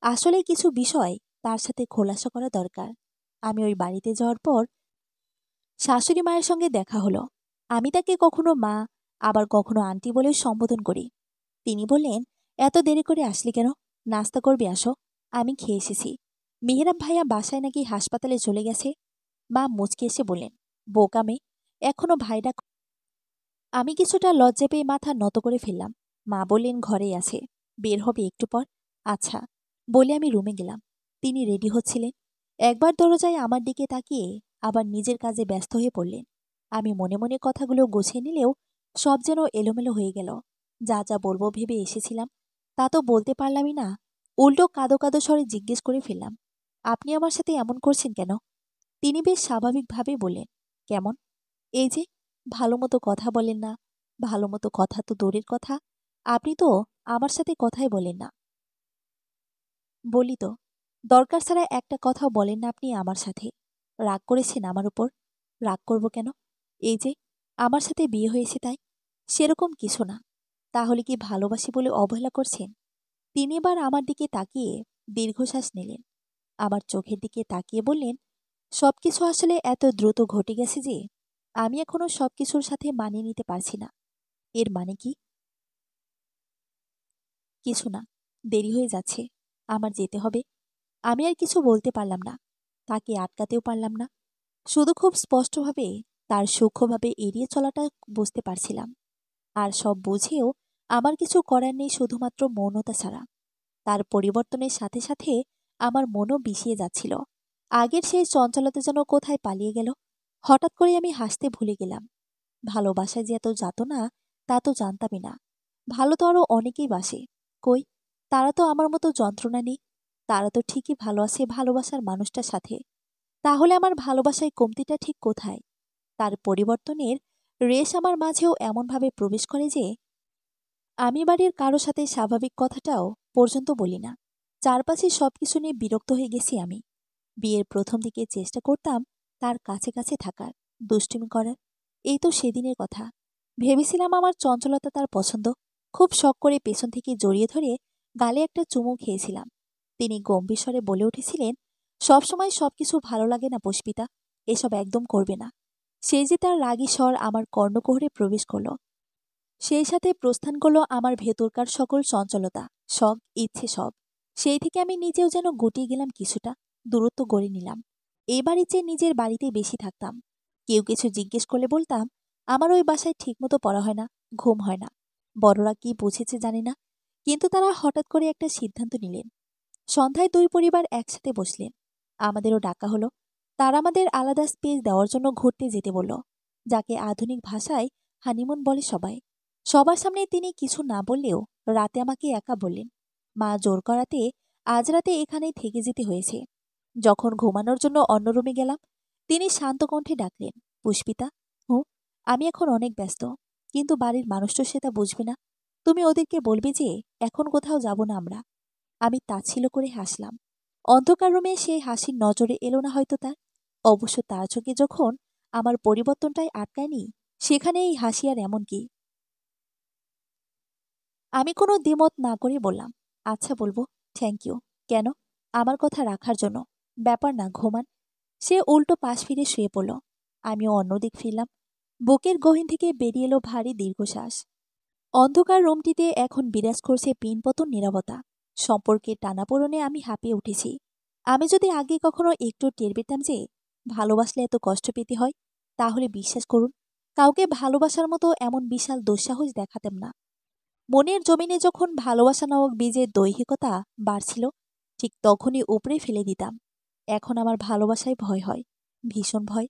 আসলে কিছু বিষয় তার সাথে খোলাসা করা দরকার। আমি ওই বাড়িতে যাওয়ার পর শাশুড়ি মায়ের সঙ্গে দেখা হলো। আমি তাকে কখনো মা, আবার কখনো আন্টি বলে সম্বোধন করি। তিনি বললেন, এত দেরি করে আসলি কেন? নাস্তা করবি, আসো। আমি খেয়ে এসেছি। মেহেরাব ভাইয়া বাসায় নাকি হাসপাতালে চলে গেছে। মা মুচকে এসে বললেন, বোকা মেয়ে, এখনো ভাইরা। আমি কিছুটা লজ্জা পেয়ে মাথা নত করে ফেললাম। মা বললেন, ঘরেই আছে, বের হবে একটু পর। আচ্ছা বলে আমি রুমে গেলাম। তিনি রেডি হচ্ছিলেন। একবার দরজায় আমার দিকে তাকিয়ে আবার নিজের কাজে ব্যস্ত হয়ে পড়লেন। আমি মনে মনে কথাগুলো গুছিয়ে নিলেও সব যেন এলোমেলো হয়ে গেল। যা যা বলবো ভেবে এসেছিলাম তা তো বলতে পারলামই না। উল্টো কাঁদো কাঁদো স্বরে জিজ্ঞেস করে ফেললাম, আপনি আমার সাথে এমন করছেন কেন? তিনি বেশ স্বাভাবিকভাবে বললেন, কেমন? এই যে, ভালোমতো কথা বলেন না। ভালোমতো কথা তো দূরের কথা, আপনি তো আমার সাথে কথাই বলেন না। বলি তো, দরকার ছাড়া একটা কথাও বলেন না আপনি আমার সাথে। রাগ করেছেন আমার উপর? রাগ করব কেন? এই যে, আমার সাথে বিয়ে হয়েছে তাই? সেরকম কিছু না। তাহলে কি ভালোবাসি বলে অবহেলা করছেন? তিনি এবার আমার দিকে তাকিয়ে দীর্ঘশ্বাস নিলেন। আমার চোখের দিকে তাকিয়ে বললেন, সবকিছু আসলে এত দ্রুত ঘটে গেছে যে আমি এখনো সবকিছুর সাথে মানিয়ে নিতে পারছি না। এর মানে কি? কিছু না, দেরি হয়ে যাচ্ছে, আমার যেতে হবে। আমি আর কিছু বলতে পারলাম না, তাকে আটকাতেও পারলাম না। শুধু খুব স্পষ্টভাবে তার সূক্ষ্মভাবে এড়িয়ে চলাটা বুঝতে পারছিলাম। আর সব বুঝেও আমার কিছু করার নেই, শুধুমাত্র মৌনতা ছাড়া। তার পরিবর্তনের সাথে সাথে আমার মনও বিষিয়ে যাচ্ছিল। আগের সেই চঞ্চলতা যেন কোথায় পালিয়ে গেল। হঠাৎ করে আমি হাসতে ভুলে গেলাম। ভালোবাসায় যে এত যাতনা তা তো জানতামই না। ভালো তো আরো অনেকেই বাসে। কই, তারা তো আমার মতো যন্ত্রণা নেই। তারা তো ঠিকই ভালো আছে ভালোবাসার মানুষটার সাথে। তাহলে আমার ভালোবাসায় কমতিটা ঠিক কোথায়? তার পরিবর্তনের রেশ আমার মাঝেও এমনভাবে প্রবেশ করে যে আমি বাড়ির কারো সাথে স্বাভাবিক কথাটাও পর্যন্ত বলি না। চারপাশে সবকিছু নিয়ে বিরক্ত হয়ে গেছি আমি। বিয়ের প্রথম দিকে চেষ্টা করতাম তার কাছে কাছে থাকার, দুষ্টুমি করার। এই তো সেদিনের কথা। ভেবেছিলাম আমার চঞ্চলতা তার পছন্দ। খুব শখ করে পেছন থেকে জড়িয়ে ধরে গালে একটা চুমু খেয়েছিলাম। তিনি গম্ভীর স্বরে বলে উঠেছিলেন, সবসময় সবকিছু ভালো লাগে না পুষ্পিতা, এসব একদম করবে না। সেই যে তার রাগী স্বর আমার কর্ণকুহরে প্রবেশ করল। সেই সাথে প্রস্থান করল আমার ভেতরকার সকল চঞ্চলতা, শখ, ইচ্ছে সব। সেই থেকে আমি নিজেও যেন গুটিয়ে গেলাম কিছুটা, দূরত্ব গড়ে নিলাম। এবারই চেয়ে নিজের বাড়িতেই বেশি থাকতাম। কেউ কিছু জিজ্ঞেস করলে বলতাম, আমার ওই বাসায় ঠিকমতো পড়া হয় না, ঘুম হয় না। বড়রা কি বুঝেছে জানি না, কিন্তু তারা হঠাৎ করে একটা সিদ্ধান্ত নিলেন। সন্ধ্যায় দুই পরিবার একসাথে বসলেন। আমাদেরও ডাকা হলো। তারা আমাদের আলাদা স্পেস দেওয়ার জন্য ঘুরতে যেতে বলল, যাকে আধুনিক ভাষায় হানিমুন বলে সবাই। সবার সামনে তিনি কিছু না বললেও রাতে আমাকে একা বললেন। মা জোর করাতে আজ রাতে এখানেই থেকে যেতে হয়েছে। যখন ঘুমানোর জন্য অন্য রুমে গেলাম, তিনি শান্ত কণ্ঠে ডাকলেন, পুষ্পিতা। হুঁ, আমি এখন অনেক ব্যস্ত, কিন্তু বাড়ির মানুষ তো সেটা বুঝবে না। তুমি ওদেরকে বলবে যে এখন কোথাও যাব না আমরা। আমি তাচ্ছিল্য করে হাসলাম। অন্ধকার রুমে সেই হাসির নজরে এলো না হয়তো তার। অবশ্য তার চোখে যখন আমার পরিবর্তনটাই আটকায়নি, সেখানে এই হাসি আর এমন কি। আমি কোনো দ্বিমত না করে বললাম, আচ্ছা বলবো, থ্যাংক ইউ। কেন? আমার কথা রাখার জন্য। ব্যাপার না, ঘুমান। সে উল্টো পাশ ফিরে শুয়ে পড়ল। আমিও অন্যদিক ফিরলাম। বুকের গহীন থেকে বেরিয়ে এলো ভারী দীর্ঘশ্বাস। অন্ধকার রুমটিতে এখন বিরাজ করছে পিনপতন নীরবতা। সম্পর্কের টানাপোড়েনে আমি হাঁপিয়ে উঠেছি। আমি যদি আগে কখনো একটু টের পেতাম যে ভালোবাসলে এত কষ্ট পেতে হয়, তাহলে বিশ্বাস করুন, কাউকে ভালোবাসার মতো এমন বিশাল দুঃসাহস দেখাতাম না। মনের জমিনে যখন ভালোবাসা নামক বীজের দৈহিকতা বাড়ছিল, ঠিক তখনই উপড়ে ফেলে দিতাম। এখন আমার ভালোবাসায় ভয় হয়, ভীষণ ভয়।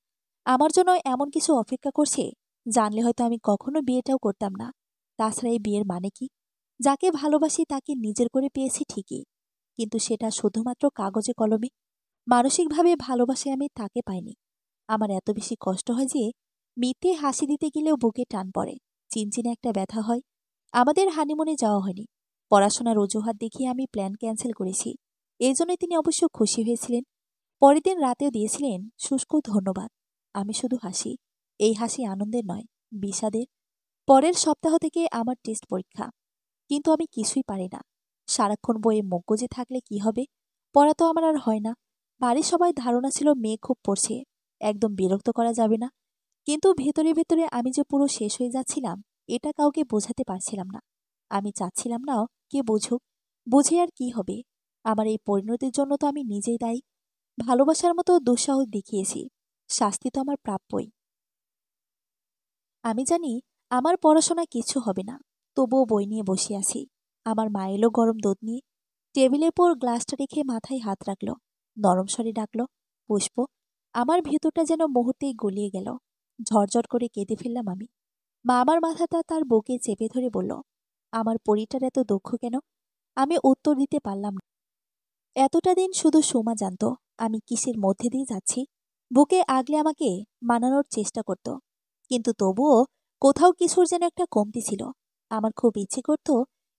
আমার জন্য এমন কিছু অপেক্ষা করছে, জানলে হয়তো আমি কখনো বিয়েটাও করতাম না। তাছাড়া এই বিয়ের মানে কি? যাকে ভালোবাসি তাকে নিজের করে পেয়েছি ঠিকই, কিন্তু সেটা শুধুমাত্র কাগজে কলমে। মানসিকভাবে ভালোবাসে আমি তাকে পাইনি। আমার এত বেশি কষ্ট হয় যে মিথ্যে হাসি দিতে গেলেও বুকে টান পড়ে, চিনচিনে একটা ব্যথা হয়। আমাদের হানিমুনে যাওয়া হয়নি। পড়াশোনার অজুহাত দেখিয়ে আমি প্ল্যান ক্যান্সেল করেছি। এই জন্যই তিনি অবশ্য খুশি হয়েছিলেন। পরের দিন রাতেও দিয়েছিলেন শুষ্ক ধন্যবাদ। আমি শুধু হাসি। এই হাসি আনন্দের নয়, বিষাদের। পরের সপ্তাহ থেকে আমার টেস্ট পরীক্ষা। কিন্তু আমি কিছুই পারি না। সারাক্ষণ বইয়ে মগজে থাকলে কি হবে? পড়া তো আমার আর হয় না। বাড়ির সবাই ধারণা ছিল মেয়ে খুব পড়ছে, একদম বিরক্ত করা যাবে না। কিন্তু ভেতরে ভেতরে আমি যে পুরো শেষ হয়ে যাচ্ছিলাম, এটা কাউকে বোঝাতে পারছিলাম না। আমি চাচ্ছিলাম নাও কে বুঝুক। বুঝে আর কি হবে? আমার এই পরিণতির জন্য তো আমি নিজেই দায়ী। ভালোবাসার মতো দুঃসাহস দেখিয়েছি, শাস্তি তো আমার প্রাপ্যই। আমি জানি আমার পড়াশোনা কিছু হবে না, তবুও বই নিয়ে বসে আছি। আমার মা এলো গরম দুধ নিয়ে। টেবিলের পর গ্লাসটা রেখে মাথায় হাত রাখল। নরম স্বরে ডাকল, পুষ্প। আমার ভেতরটা যেন মুহূর্তেই গলিয়ে গেল। ঝরঝর করে কেঁদে ফেললাম আমি। মা আমার মাথাটা তার বুকে চেপে ধরে বলল, আমার পরিটার এত দুঃখ কেন? আমি উত্তর দিতে পারলাম না। এতটা দিন শুধু সোমা জানত আমি কিসের মধ্যে দিয়ে যাচ্ছি। বুকে আগলে আমাকে মানানোর চেষ্টা করত, কিন্তু তবুও কোথাও কিছুর যেন একটা কমতি ছিল। আমার খুব ইচ্ছে করত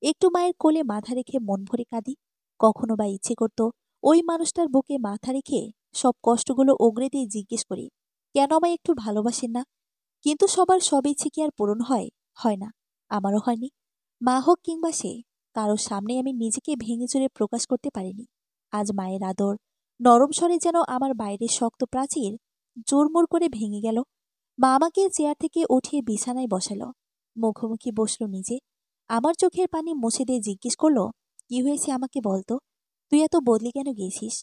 একটু মায়ের কোলে মাথা রেখে মন ভরে কাঁদি। কখনো বা ইচ্ছে করত ওই মানুষটার বুকে মাথা রেখে সব কষ্টগুলো ওগরে দিয়ে জিজ্ঞেস করি, কেন আমায় একটু ভালোবাসেন না? কিন্তু সবার সব ইচ্ছে কি আর পূরণ হয়? হয় না। আমারও হয়নি। মা হোক কিংবা সে, কারোর সামনে আমি নিজেকে ভেঙে চুরে প্রকাশ করতে পারিনি। আজ মায়ের আদর নরম স্বরে যেন আমার বাইরের শক্ত প্রাচীর জোরমোর করে ভেঙে গেল। মা আমাকে চেয়ার থেকে উঠিয়ে বিছানায় বসালো। মুখোমুখি বসলো নিজে। আমার চোখের পানি মুছে দিয়ে জিজ্ঞেস করলো, কি হয়েছে আমাকে বলতো? তুই এত বদলে কেন গেছিস?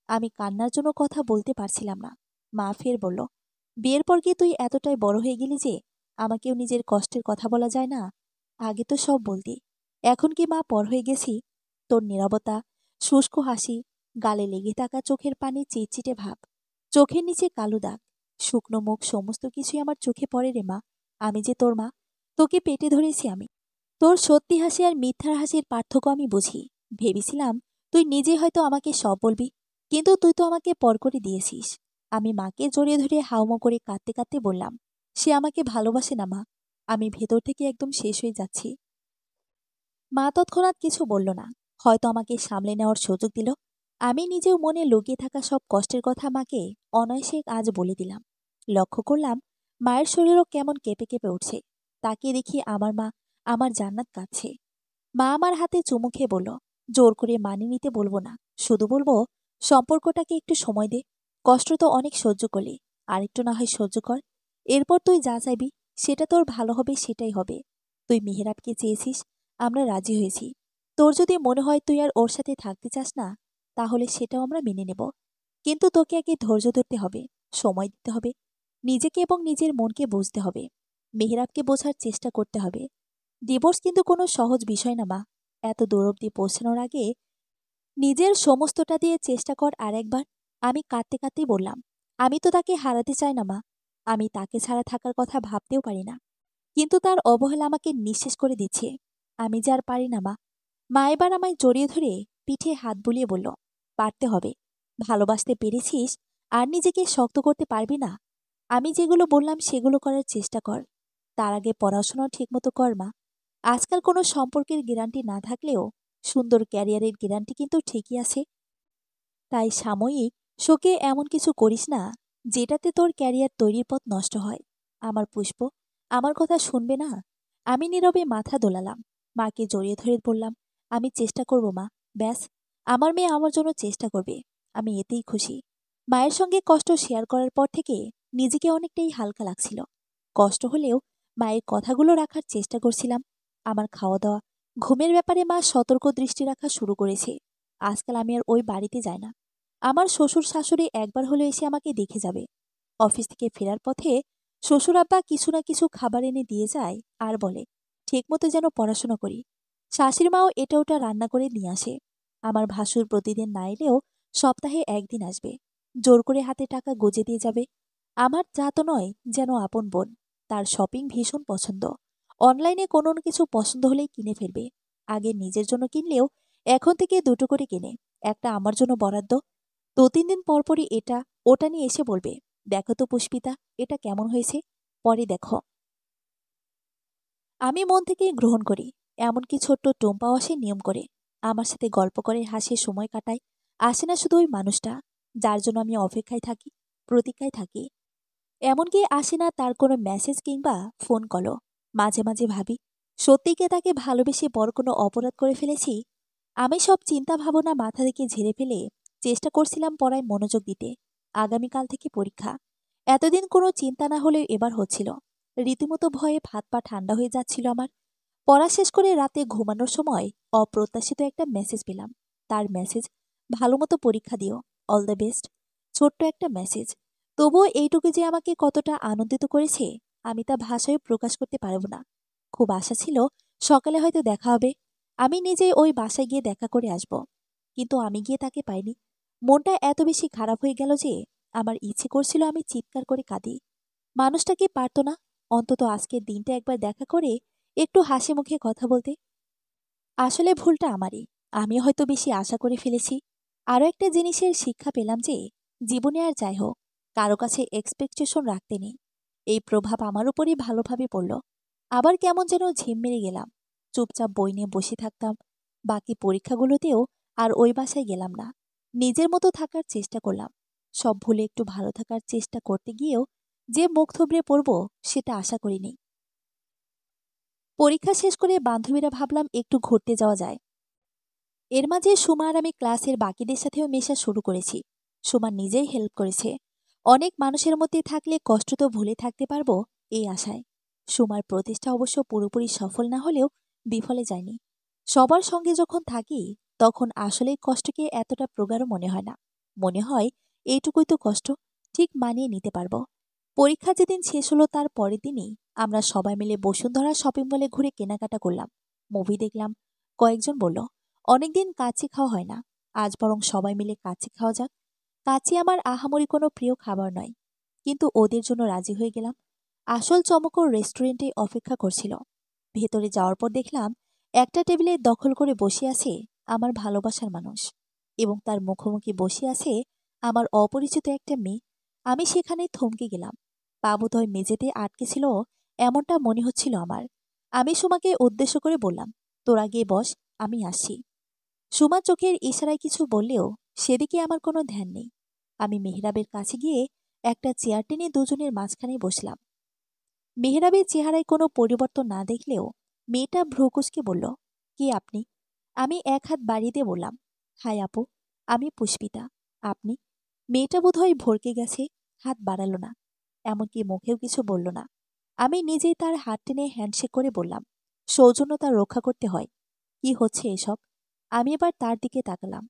আমি কান্নার জন্য কথা বলতে পারছিলাম না। মা ফের বলল, বিয়ের পর কি তুই এতটাই বড় হয়ে গেলি যে আমাকেও নিজের কষ্টের কথা বলা যায় না? আগে তো সব বলতি, এখন কি মা পর হয়ে গেছি? তোর নীরবতা, শুষ্ক হাসি, গালে লেগে থাকা চোখের পানি চিটচিটে ভাব, চোখের নিচে কালো দাগ, শুকনো মুখ, সমস্ত কিছুই আমার চোখে পড়ে রে মা। আমি যে তোর মা, তোকে পেটে ধরেছি আমি। তোর সত্যি হাসি আর মিথ্যার হাসির পার্থক্য আমি বুঝি। ভেবেছিলাম তুই নিজে হয়তো আমাকে সব বলবি, কিন্তু তুই তো আমাকে পর করে দিয়েছিস। আমি মাকে জড়িয়ে ধরে হাউমাউ করে কাঁদতে কাঁদতে বললাম, সে আমাকে ভালোবাসে না মা। আমি ভেতর থেকে একদম শেষ হয়ে যাচ্ছি। মা তৎক্ষণাৎ কিছু বলল না, হয়তো আমাকে সামলে নেওয়ার সুযোগ দিল। আমি নিজেও মনে লুকিয়ে থাকা সব কষ্টের কথা মাকে অনায়াসে আজ বলে দিলাম। লক্ষ্য করলাম মায়ের শরীরও কেমন কেঁপে কেঁপে উঠছে। তাকে দেখি আমার মা, আমার জান্নাত কাঁদছে। মা আমার হাতে চুমু খেয়ে বলল, জোর করে মানিয়ে নিতে বলবো না, শুধু বলবো সম্পর্কটাকে একটু সময় দে। কষ্ট তো অনেক সহ্য করলি, আরেকটু না হয় সহ্য কর। এরপর তুই যা চাইবি সেটা তোর ভালো হবে, সেটাই হবে। তুই মেহেরাবকে চেয়েছিস, আমরা রাজি হয়েছি। তোর যদি মনে হয় তুই আর ওর সাথে থাকতে চাস না, তাহলে সেটাও আমরা মেনে নেব। কিন্তু তোকে আগে ধৈর্য ধরতে হবে, সময় দিতে হবে, নিজেকে এবং নিজের মনকে বুঝতে হবে, মেহেরাবকে বোঝার চেষ্টা করতে হবে। ডিভোর্স কিন্তু কোনো সহজ বিষয় না মা। এত দূর অব্দি পৌঁছানোর আগে নিজের সমস্তটা দিয়ে চেষ্টা কর আরেকবার। আমি কাঁদতে কাঁদতেই বললাম, আমি তো তাকে হারাতে চাই না মা। আমি তাকে ছাড়া থাকার কথা ভাবতেও পারি না। কিন্তু তার অবহেলা আমাকে নিঃশেষ করে দিচ্ছে। আমি যে আর পারি না মা। মা এবার আমায় জড়িয়ে ধরে পিঠে হাত বুলিয়ে বলল, পারতে হবে। ভালোবাসতে পেরেছিস আর নিজেকে শক্ত করতে পারবি না? আমি যেগুলো বললাম সেগুলো করার চেষ্টা কর। তার আগে পড়াশোনা ঠিকমতো কর মা। আজকাল কোনো সম্পর্কের গ্যারান্টি না থাকলেও সুন্দর ক্যারিয়ারের গ্যারান্টি কিন্তু ঠিকই আছে। তাই সাময়িক শোকে এমন কিছু করিস না যেটাতে তোর ক্যারিয়ার তৈরির পথ নষ্ট হয়। আমার পুষ্প, আমার কথা শুনবে না? আমি নীরবে মাথা দোলালাম। মাকে জড়িয়ে ধরে বললাম, আমি চেষ্টা করব মা। ব্যাস, আমার মেয়ে আমার জন্য চেষ্টা করবে, আমি এতেই খুশি। মায়ের সঙ্গে কষ্ট শেয়ার করার পর থেকে নিজেকে অনেকটাই হালকা লাগছিল। কষ্ট হলেও মায়ের কথাগুলো রাখার চেষ্টা করছিলাম। আমার খাওয়া দাওয়া, ঘুমের ব্যাপারে মা সতর্ক দৃষ্টি রাখা শুরু করেছে। আজকাল আমি আর ওই বাড়িতে যাই না। আমার শ্বশুর শাশুড়ি একবার হলে এসে আমাকে দেখে যাবে। অফিস থেকে ফেরার পথে শ্বশুর আব্বা কিছু না কিছু খাবার এনে দিয়ে যায় আর বলে, ঠিকমতো যেন পড়াশোনা করি। শাশুড়ি মাও এটা ওটা রান্না করে নিয়ে আসে। আমার ভাসুর প্রতিদিন না এলেও সপ্তাহে একদিন আসবে, জোর করে হাতে টাকা গুজে দিয়ে যাবে। আমার যা তো নয়, যেন আপন বোন। তার শপিং ভীষণ পছন্দ। অনলাইনে কোনো কিছু পছন্দ হলেই কিনে ফেলবে। আগে নিজের জন্য কিনলেও এখন থেকে দুটো করে কিনে, একটা আমার জন্য বরাদ্দ। 2-3 দিন পরপরই এটা ওটা নিয়ে এসে বলবে, দেখো তো পুষ্পিতা, এটা কেমন হয়েছে, পরে দেখো। আমি মন থেকেই গ্রহণ করি। এমনকি ছোট্ট টুম্পাও আসে নিয়ম করে, আমার সাথে গল্প করে হাসি সময় কাটায়। আসে না শুধু ওই মানুষটা যার জন্য আমি অপেক্ষায় থাকি, প্রতীক্ষায় থাকি। এমনকি আসে না তার কোনো মেসেজ কিংবা ফোন কলও। মাঝে মাঝে ভাবি, সত্যিকে তাকে ভালোবেসে বড় কোনো অপরাধ করে ফেলেছি। আমি সব চিন্তা ভাবনা মাথা থেকে ঝেড়ে ফেলে চেষ্টা করছিলাম পড়ায় মনোযোগ দিতে। আগামীকাল থেকে পরীক্ষা। এতদিন কোনো চিন্তা না হলেও এবার হচ্ছিল। রীতিমতো ভয়ে হাত পা ঠান্ডা হয়ে যাচ্ছিল আমার। পড়া শেষ করে রাতে ঘুমানোর সময় অপ্রত্যাশিত একটা মেসেজ পেলাম। তার মেসেজ, ভালোমতো পরীক্ষা দিও, অল দ্য বেস্ট। ছোট্ট একটা মেসেজ, তবুও এইটুকু যে আমাকে কতটা আনন্দিত করেছে আমি তা ভাষায় প্রকাশ করতে পারব না। খুব আশা ছিল সকালে হয়তো দেখা হবে। আমি নিজেই ওই বাসায় গিয়ে দেখা করে আসব। কিন্তু আমি গিয়ে তাকে পাইনি। মনটা এত বেশি খারাপ হয়ে গেল যে আমার ইচ্ছে করছিল আমি চিৎকার করে কাঁদি। মানুষটা কি পারত না অন্তত আজকের দিনটা একবার দেখা করে একটু হাসি মুখে কথা বলতে? আসলে ভুলটা আমারই। আমি হয়তো বেশি আশা করে ফেলেছি। আরও একটা জিনিসের শিক্ষা পেলাম যে জীবনে আর যাই হোক, কারো কাছে এক্সপেকটেশন রাখতে নেই। এই প্রভাব আমার উপরই ভালোভাবে পড়ল। আবার কেমন যেন ঝিম মেরে গেলাম। চুপচাপ বই নিয়ে বসে থাকতাম। বাকি পরীক্ষাগুলোতেও আর ওই বাসায় গেলাম না। নিজের মতো থাকার চেষ্টা করলাম। সব ভুলে একটু ভালো থাকার চেষ্টা করতে গিয়েও যে মুখ থুবড়ে পড়ব সেটা আশা করিনি। পরীক্ষা শেষ করে বান্ধবীরা ভাবলাম একটু ঘুরতে যাওয়া যায়। এর মাঝে সুমা আর আমি ক্লাসের বাকিদের সাথেও মেশা শুরু করেছি। সুমা নিজেই হেল্প করেছে। অনেক মানুষের মধ্যে থাকলে কষ্ট তো ভুলে থাকতে পারবো, এই আশায়। সুমার প্রচেষ্টা অবশ্য পুরোপুরি সফল না হলেও বিফলে যায়নি। সবার সঙ্গে যখন থাকি তখন আসলেই কষ্টকে এতটা প্রগাঢ় মনে হয় না। মনে হয় এইটুকুই তো কষ্ট, ঠিক মানিয়ে নিতে পারবো। পরীক্ষা যেদিন শেষ হলো তার পরের দিনই আমরা সবাই মিলে বসুন্ধরা শপিং মলে ঘুরে কেনাকাটা করলাম, মুভি দেখলাম। কয়েকজন বলল, অনেকদিন কাচ্চি খাওয়া হয় না। আজ বরং সবাই মিলে কাচ্চি খাওয়া যাক। কাচ্চি আমার আহামরি কোনো প্রিয় খাবার নয়, কিন্তু ওদের জন্য রাজি হয়ে গেলাম। আসল চমকও রেস্টুরেন্টে অপেক্ষা করছিল। ভেতরে যাওয়ার পর দেখলাম একটা টেবিলে দখল করে বসে আছে আমার ভালোবাসার মানুষ, এবং তার মুখোমুখি বসে আছে আমার অপরিচিত একটা মেয়ে। আমি সেখানে থমকে গেলাম। পা বোধহয় মেঝেতে আটকে ছিল, এমনটা মনে হচ্ছিল আমার। আমি সুমাকে উদ্দেশ্য করে বললাম, তোরা গিয়ে বস, আমি আসছি। সুমা চোখের ইশারায় কিছু বললেও সেদিকে আমার কোনো ধ্যান নেই। আমি মেহরাবের কাছে গিয়ে একটা চেয়ার টেনে দুজনের মাঝখানে বসলাম। মেহরাবের চেহারায় কোনো পরিবর্তন না দেখলেও মেয়েটা ভ্রুকুচকে বলল, কে আপনি? আমি এক হাত বাড়িয়ে দিয়ে বললাম, হাই আপু, আমি পুষ্পিতা। আপনি? মেয়েটা বোধহয় ভরকে গেছে, হাত বাড়ালো না, এমনকি মুখেও কিছু বলল না। আমি নিজেই তার হাত টেনে হ্যান্ডশেক করে বললাম, সৌজন্যতা রক্ষা করতে হয়। কি হচ্ছে এসব? আমি এবার তার দিকে তাকালাম।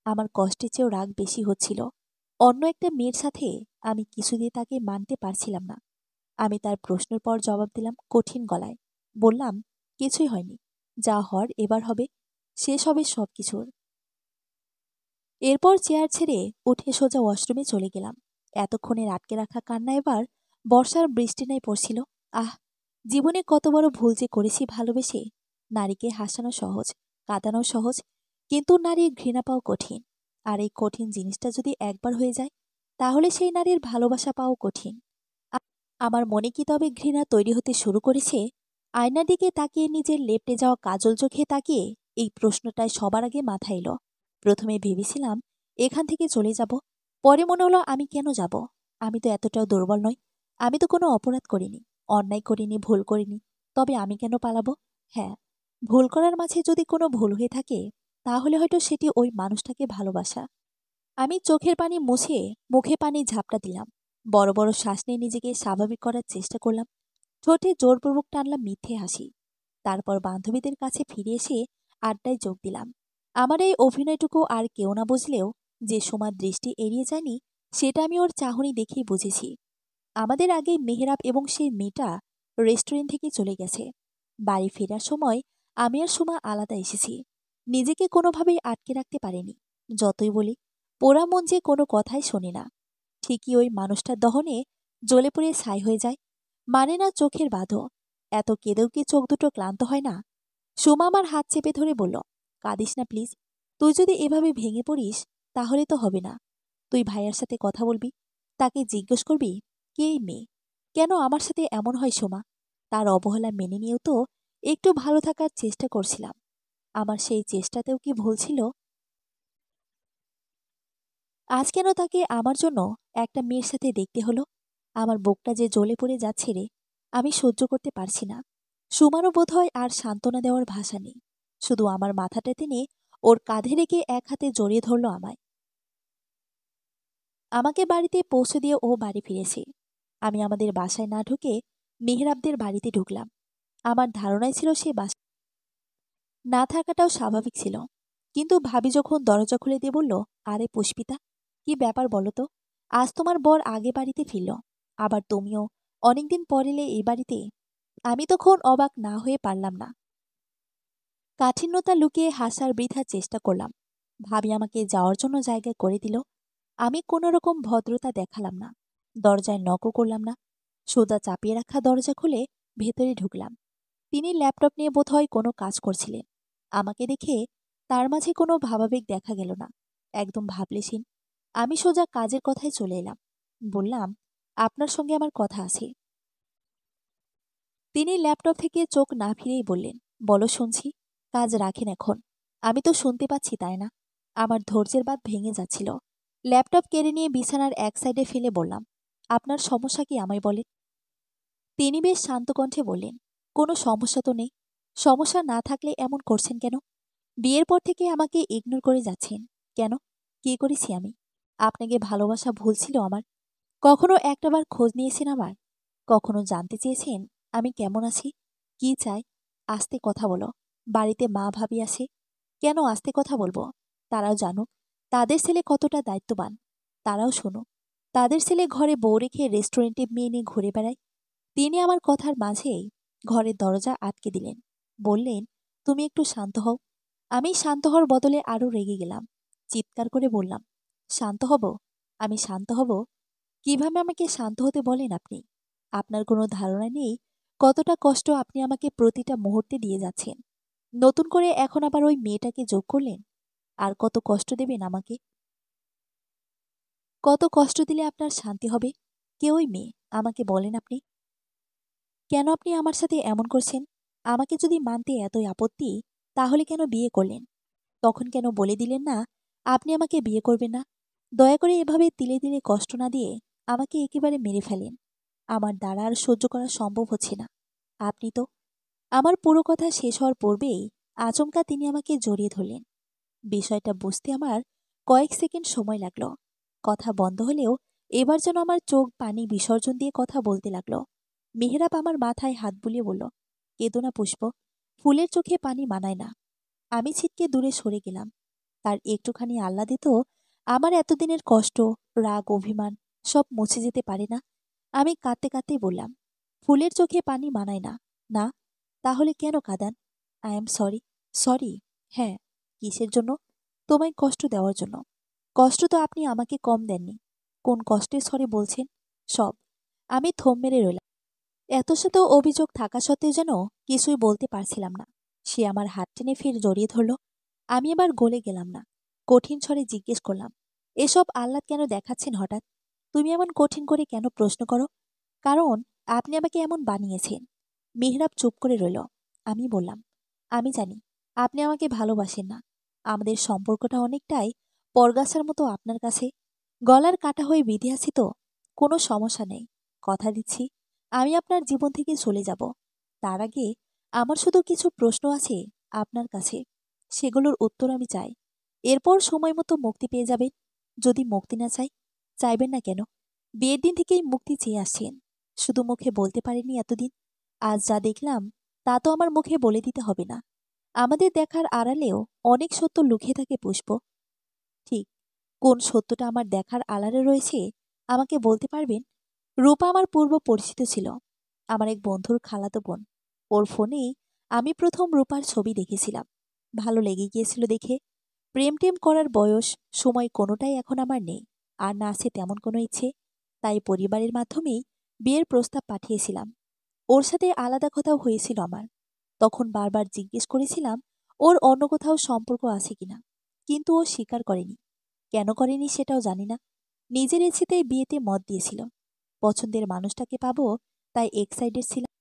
আমার কষ্টের চেয়েও রাগ বেশি হচ্ছিল। অন্য একটা মেয়ের সাথে আমি কিছুতেই তাকে মানতে পারছিলাম না। আমি তার প্রশ্নের পর জবাব দিলাম কঠিন গলায়। বললাম, কিছুই হয়নি, যা হওয়ার এবার হবে, শেষ হবে সব কিছুর। এরপর চেয়ার ছেড়ে উঠে সোজা ওয়াশরুমে চলে গেলাম। এতক্ষণের আটকে রাখা কান্না এবার বর্ষার বৃষ্টি নাই পড়ছিল। আহ, জীবনে কত বড় ভুল যে করেছি ভালোবেসে। নারীকে হাসানো সহজ, কাঁদানো সহজ, কিন্তু নারীর ঘৃণা পাওয়া কঠিন। আর এই কঠিন জিনিসটা যদি একবার হয়ে যায়, তাহলে সেই নারীর ভালোবাসা পাওয়া কঠিন। আমার মনে কি তবে ঘৃণা তৈরি হতে শুরু করেছে? আয়নার দিকে তাকিয়ে নিজের লেপটে যাওয়া কাজল চোখে তাকিয়ে এই প্রশ্নটাই সবার আগে মাথায় এলো। প্রথমে ভেবেছিলাম এখান থেকে চলে যাব, পরে মনে হলো আমি কেন যাব? আমি তো এতটাও দুর্বল নই। আমি তো কোনো অপরাধ করিনি, অন্যায় করিনি, ভুল করিনি। তবে আমি কেন পালাবো? হ্যাঁ, ভুল করার মাঝে যদি কোনো ভুল হয়ে থাকে, তাহলে হয়তো সেটি ওই মানুষটাকে ভালোবাসা। আমি চোখের পানি মুছে মুখে পানি ঝাপটা দিলাম। বড় বড় শ্বাস নিয়ে নিজেকে স্বাভাবিক করার চেষ্টা করলাম। ঠোঁটে জোরপূর্বক টানলাম মিথ্যে হাসি। তারপর বান্ধবীদের কাছে ফিরে এসে আড্ডায় যোগ দিলাম। আমার এই অভিনয়টুকু আর কেউ না বুঝলেও যে সোমার দৃষ্টি এড়িয়ে যায়নি, সেটা আমি ওর চাহনি দেখেই বুঝেছি। আমাদের আগে মেহেরাব এবং সেই মেয়েটা রেস্টুরেন্ট থেকে চলে গেছে। বাড়ি ফেরার সময় আমি আর সোমা আলাদা এসেছি। নিজেকে কোনোভাবেই আটকে রাখতে পারিনি। যতই বলি, পোড়া মন যে কোনো কথাই শোনে না। ঠিকই ওই মানুষটার দহনে জ্বলে পুড়ে ছাই হয়ে যায়। মানে না চোখের বাঁধো। এত কেঁদেও কি চোখ দুটো ক্লান্ত হয় না? সুমা আমার হাত চেপে ধরে বলল, কাঁদিস না প্লিজ। তুই যদি এভাবে ভেঙে পড়িস, তাহলে তো হবে না। তুই ভাইয়ার সাথে কথা বলবি, তাকে জিজ্ঞেস করবি কে এই মেয়ে, কেন আমার সাথে এমন হয় সোমা। তার অবহেলা মেনে নিয়েও তো একটু ভালো থাকার চেষ্টা করছিলাম। আমার সেই চেষ্টাতেও কি ভুল ছিল? আজ কেন তাকে আমার জন্য একটা মেয়ের সাথে দেখতে হলো? আমার বুকটা যে জ্বলে পড়ে যাচ্ছে রে, আমি সহ্য করতে পারছি না। সুমারও বোধহয় আর সান্ত্বনা দেওয়ার ভাষা নেই। শুধু আমার মাথাটা টেনে ওর কাঁধে রেখে এক হাতে জড়িয়ে ধরল আমায়। আমাকে বাড়িতে পৌঁছে দিয়ে ও বাড়ি ফিরেছে। আমি আমাদের বাসায় না ঢুকে মেহরাবদের বাড়িতে ঢুকলাম। আমার ধারণাই ছিল সে বাসা না থাকাটাও স্বাভাবিক ছিল। কিন্তু ভাবি যখন দরজা খুলে দিয়ে বলল, আরে পুষ্পিতা, কি ব্যাপার বলো তো? আজ তোমার বর আগে বাড়িতে ফিরল, আবার তুমিও অনেকদিন পর এলে এই বাড়িতে। আমি তখন অবাক না হয়ে পারলাম না। কাঠিন্যতা লুকিয়ে হাসার বৃথা চেষ্টা করলাম। ভাবি আমাকে যাওয়ার জন্য জায়গা করে দিল। আমি কোনো রকম ভদ্রতা দেখালাম না, দরজায় নকও করলাম না। সোজা চাপিয়ে রাখা দরজা খুলে ভেতরে ঢুকলাম। তিনি ল্যাপটপ নিয়ে বোধহয় কোনো কাজ করছিলেন। আমাকে দেখে তার মাঝে কোনো ভাবাবেগ দেখা গেল না, একদম ভাবলেশীন। আমি সোজা কাজের কথায় চলে এলাম। বললাম, আপনার সঙ্গে আমার কথা আছে। তিনি ল্যাপটপ থেকে চোখ না ফিরেই বললেন, বলো শুনছি। কাজ রাখেন এখন। আমি তো শুনতে পাচ্ছি, তাই না? আমার ধৈর্যের বাঁধ ভেঙে যাচ্ছিল। ল্যাপটপ কেড়ে নিয়ে বিছানার এক সাইডে ফেলে বললাম, আপনার সমস্যা কি আমায় বলেন। তিনি বেশ শান্ত কণ্ঠে বললেন, কোনো সমস্যা তো নেই। সমস্যা না থাকলে এমন করছেন কেন? বিয়ের পর থেকে আমাকে ইগনোর করে যাচ্ছেন কেন? কি করেছি আমি? আপনাকে ভালোবাসা ভুল ছিল আমার? কখনো একটাবার খোঁজ নিয়েছেন আমার? কখনো জানতে চেয়েছেন আমি কেমন আছি, কি চাই? আস্তে কথা বলো। বাড়িতে মা ভাবি আছে। কেন আস্তে কথা বলবো? তারাও জানুক তাদের ছেলে কতটা দায়িত্ববান। তারাও শুনুক তাদের ছেলে ঘরে বউ রেখে রেস্টুরেন্টে মেয়ে নিয়ে ঘুরে বেড়ায়। তিনি আমার কথার মাঝেই ঘরের দরজা আটকে দিলেন। বললেন, তুমি একটু শান্ত হও। আমি শান্ত হওয়ার বদলে আরও রেগে গেলাম। চিৎকার করে বললাম, শান্ত হব? আমি শান্ত হব? কিভাবে আমাকে শান্ত হতে বলেন আপনি? আপনার কোনো ধারণা নেই কতটা কষ্ট আপনি আমাকে প্রতিটা মুহূর্তে দিয়ে যাচ্ছেন। নতুন করে এখন আবার ওই মেয়েটাকে যোগ করলেন। আর কত কষ্ট দেবেন আমাকে? কত কষ্ট দিলে আপনার শান্তি হবে? কে ওই মেয়ে? আমাকে বলেন আপনি। কেন আপনি আমার সাথে এমন করছেন? আমাকে যদি মানতে এতই আপত্তি, তাহলে কেন বিয়ে করলেন? তখন কেন বলে দিলেন না আপনি আমাকে বিয়ে করবেন না? দয়া করে এভাবে তিলে তিলে কষ্ট না দিয়ে আমাকে একেবারে মেরে ফেলেন। আমার দ্বারা আর সহ্য করা সম্ভব হচ্ছে না। আপনি তো আমার পুরো কথা শেষ হওয়ার পূর্বেই আচমকা তিনি আমাকে জড়িয়ে ধরলেন। বিষয়টা বুঝতে আমার কয়েক সেকেন্ড সময় লাগলো। কথা বন্ধ হলেও এবার যেন আমার চোখ পানি বিসর্জন দিয়ে কথা বলতে লাগলো। মেহেরাব আমার মাথায় হাত বুলিয়ে বলল, কেঁদো না পুষ্প, ফুলের চোখে পানি মানায় না। আমি ছিটকে দূরে সরে গেলাম। তার একটুখানি আহ্লাদে তো আমার এতদিনের কষ্ট, রাগ, অভিমান সব মুছে যেতে পারে না। আমি কাঁদতে কাঁদতেই বললাম, ফুলের চোখে পানি মানায় না। না, তাহলে কেন কাঁদান? I am sorry. সরি? হ্যাঁ। কিসের জন্য? তোমায় কষ্ট দেওয়ার জন্য। কষ্ট তো আপনি আমাকে কম দেননি। কোন কষ্টের স্বরে বলছেন? সব। আমি থম মেরে রইলাম। এত শত অভিযোগ থাকা সত্ত্বেও যেন কিছুই বলতে পারছিলাম না। সে আমার হাত টেনে ফের জড়িয়ে ধরল। আমি এবার গলে গেলাম না। কঠিন স্বরে জিজ্ঞেস করলাম, এসব আহ্লাদ কেন দেখাচ্ছেন হঠাৎ? তুমি এমন কঠিন করে কেন প্রশ্ন করো? কারণ আপনি আমাকে এমন বানিয়েছেন। মেহরাব চুপ করে রইল। আমি বললাম, আমি জানি আপনি আমাকে ভালোবাসেন না। আমাদের সম্পর্কটা অনেকটাই পরগাছার মতো আপনার কাছে। গলার কাটা হয়ে বিঁধে আছি তো। কোনো সমস্যা নেই। কথা দিচ্ছি আমি আপনার জীবন থেকে চলে যাব। তার আগে আমার শুধু কিছু প্রশ্ন আছে আপনার কাছে। সেগুলোর উত্তর আমি চাই। এরপর সময় মতো মুক্তি পেয়ে যাবেন। যদি মুক্তি না চাই, চাইবেন না কেন? বিয়ের দিন থেকেই মুক্তি চেয়ে আসছেন। শুধু মুখে বলতে পারিনি এতদিন। আজ যা দেখলাম তা তো আমার মুখে বলে দিতে হবে না। আমাদের দেখার আড়ালেও অনেক সত্য লুকিয়ে থাকে পুষ্প। ঠিক কোন সত্যটা আমার দেখার আড়ালে রয়েছে আমাকে বলতে পারবেন? রূপা আমার পূর্ব পরিচিত ছিল। আমার এক বন্ধুর খালাতো বোন। ওর ফোনেই আমি প্রথম রূপার ছবি দেখেছিলাম। ভালো লেগে গিয়েছিল দেখে। প্রেম টেম করার বয়স, সময় কোনোটাই এখন আমার নেই। আর না আছে তেমন কোনো ইচ্ছে। তাই পরিবারের মাধ্যমেই বিয়ের প্রস্তাব পাঠিয়েছিলাম। ওর সাথে আলাদা কথাও হয়েছিল আমার। তখন বারবার জিজ্ঞেস করেছিলাম ওর অন্য কোথাও সম্পর্ক আছে কিনা। কিন্তু ও স্বীকার করেনি। কেন করেনি সেটাও জানি না। নিজের ইচ্ছেতেই বিয়েতে মত দিয়েছিল। পছন্দের মানুষটাকে পাবো তাই এক্সাইটেড ছিলাম।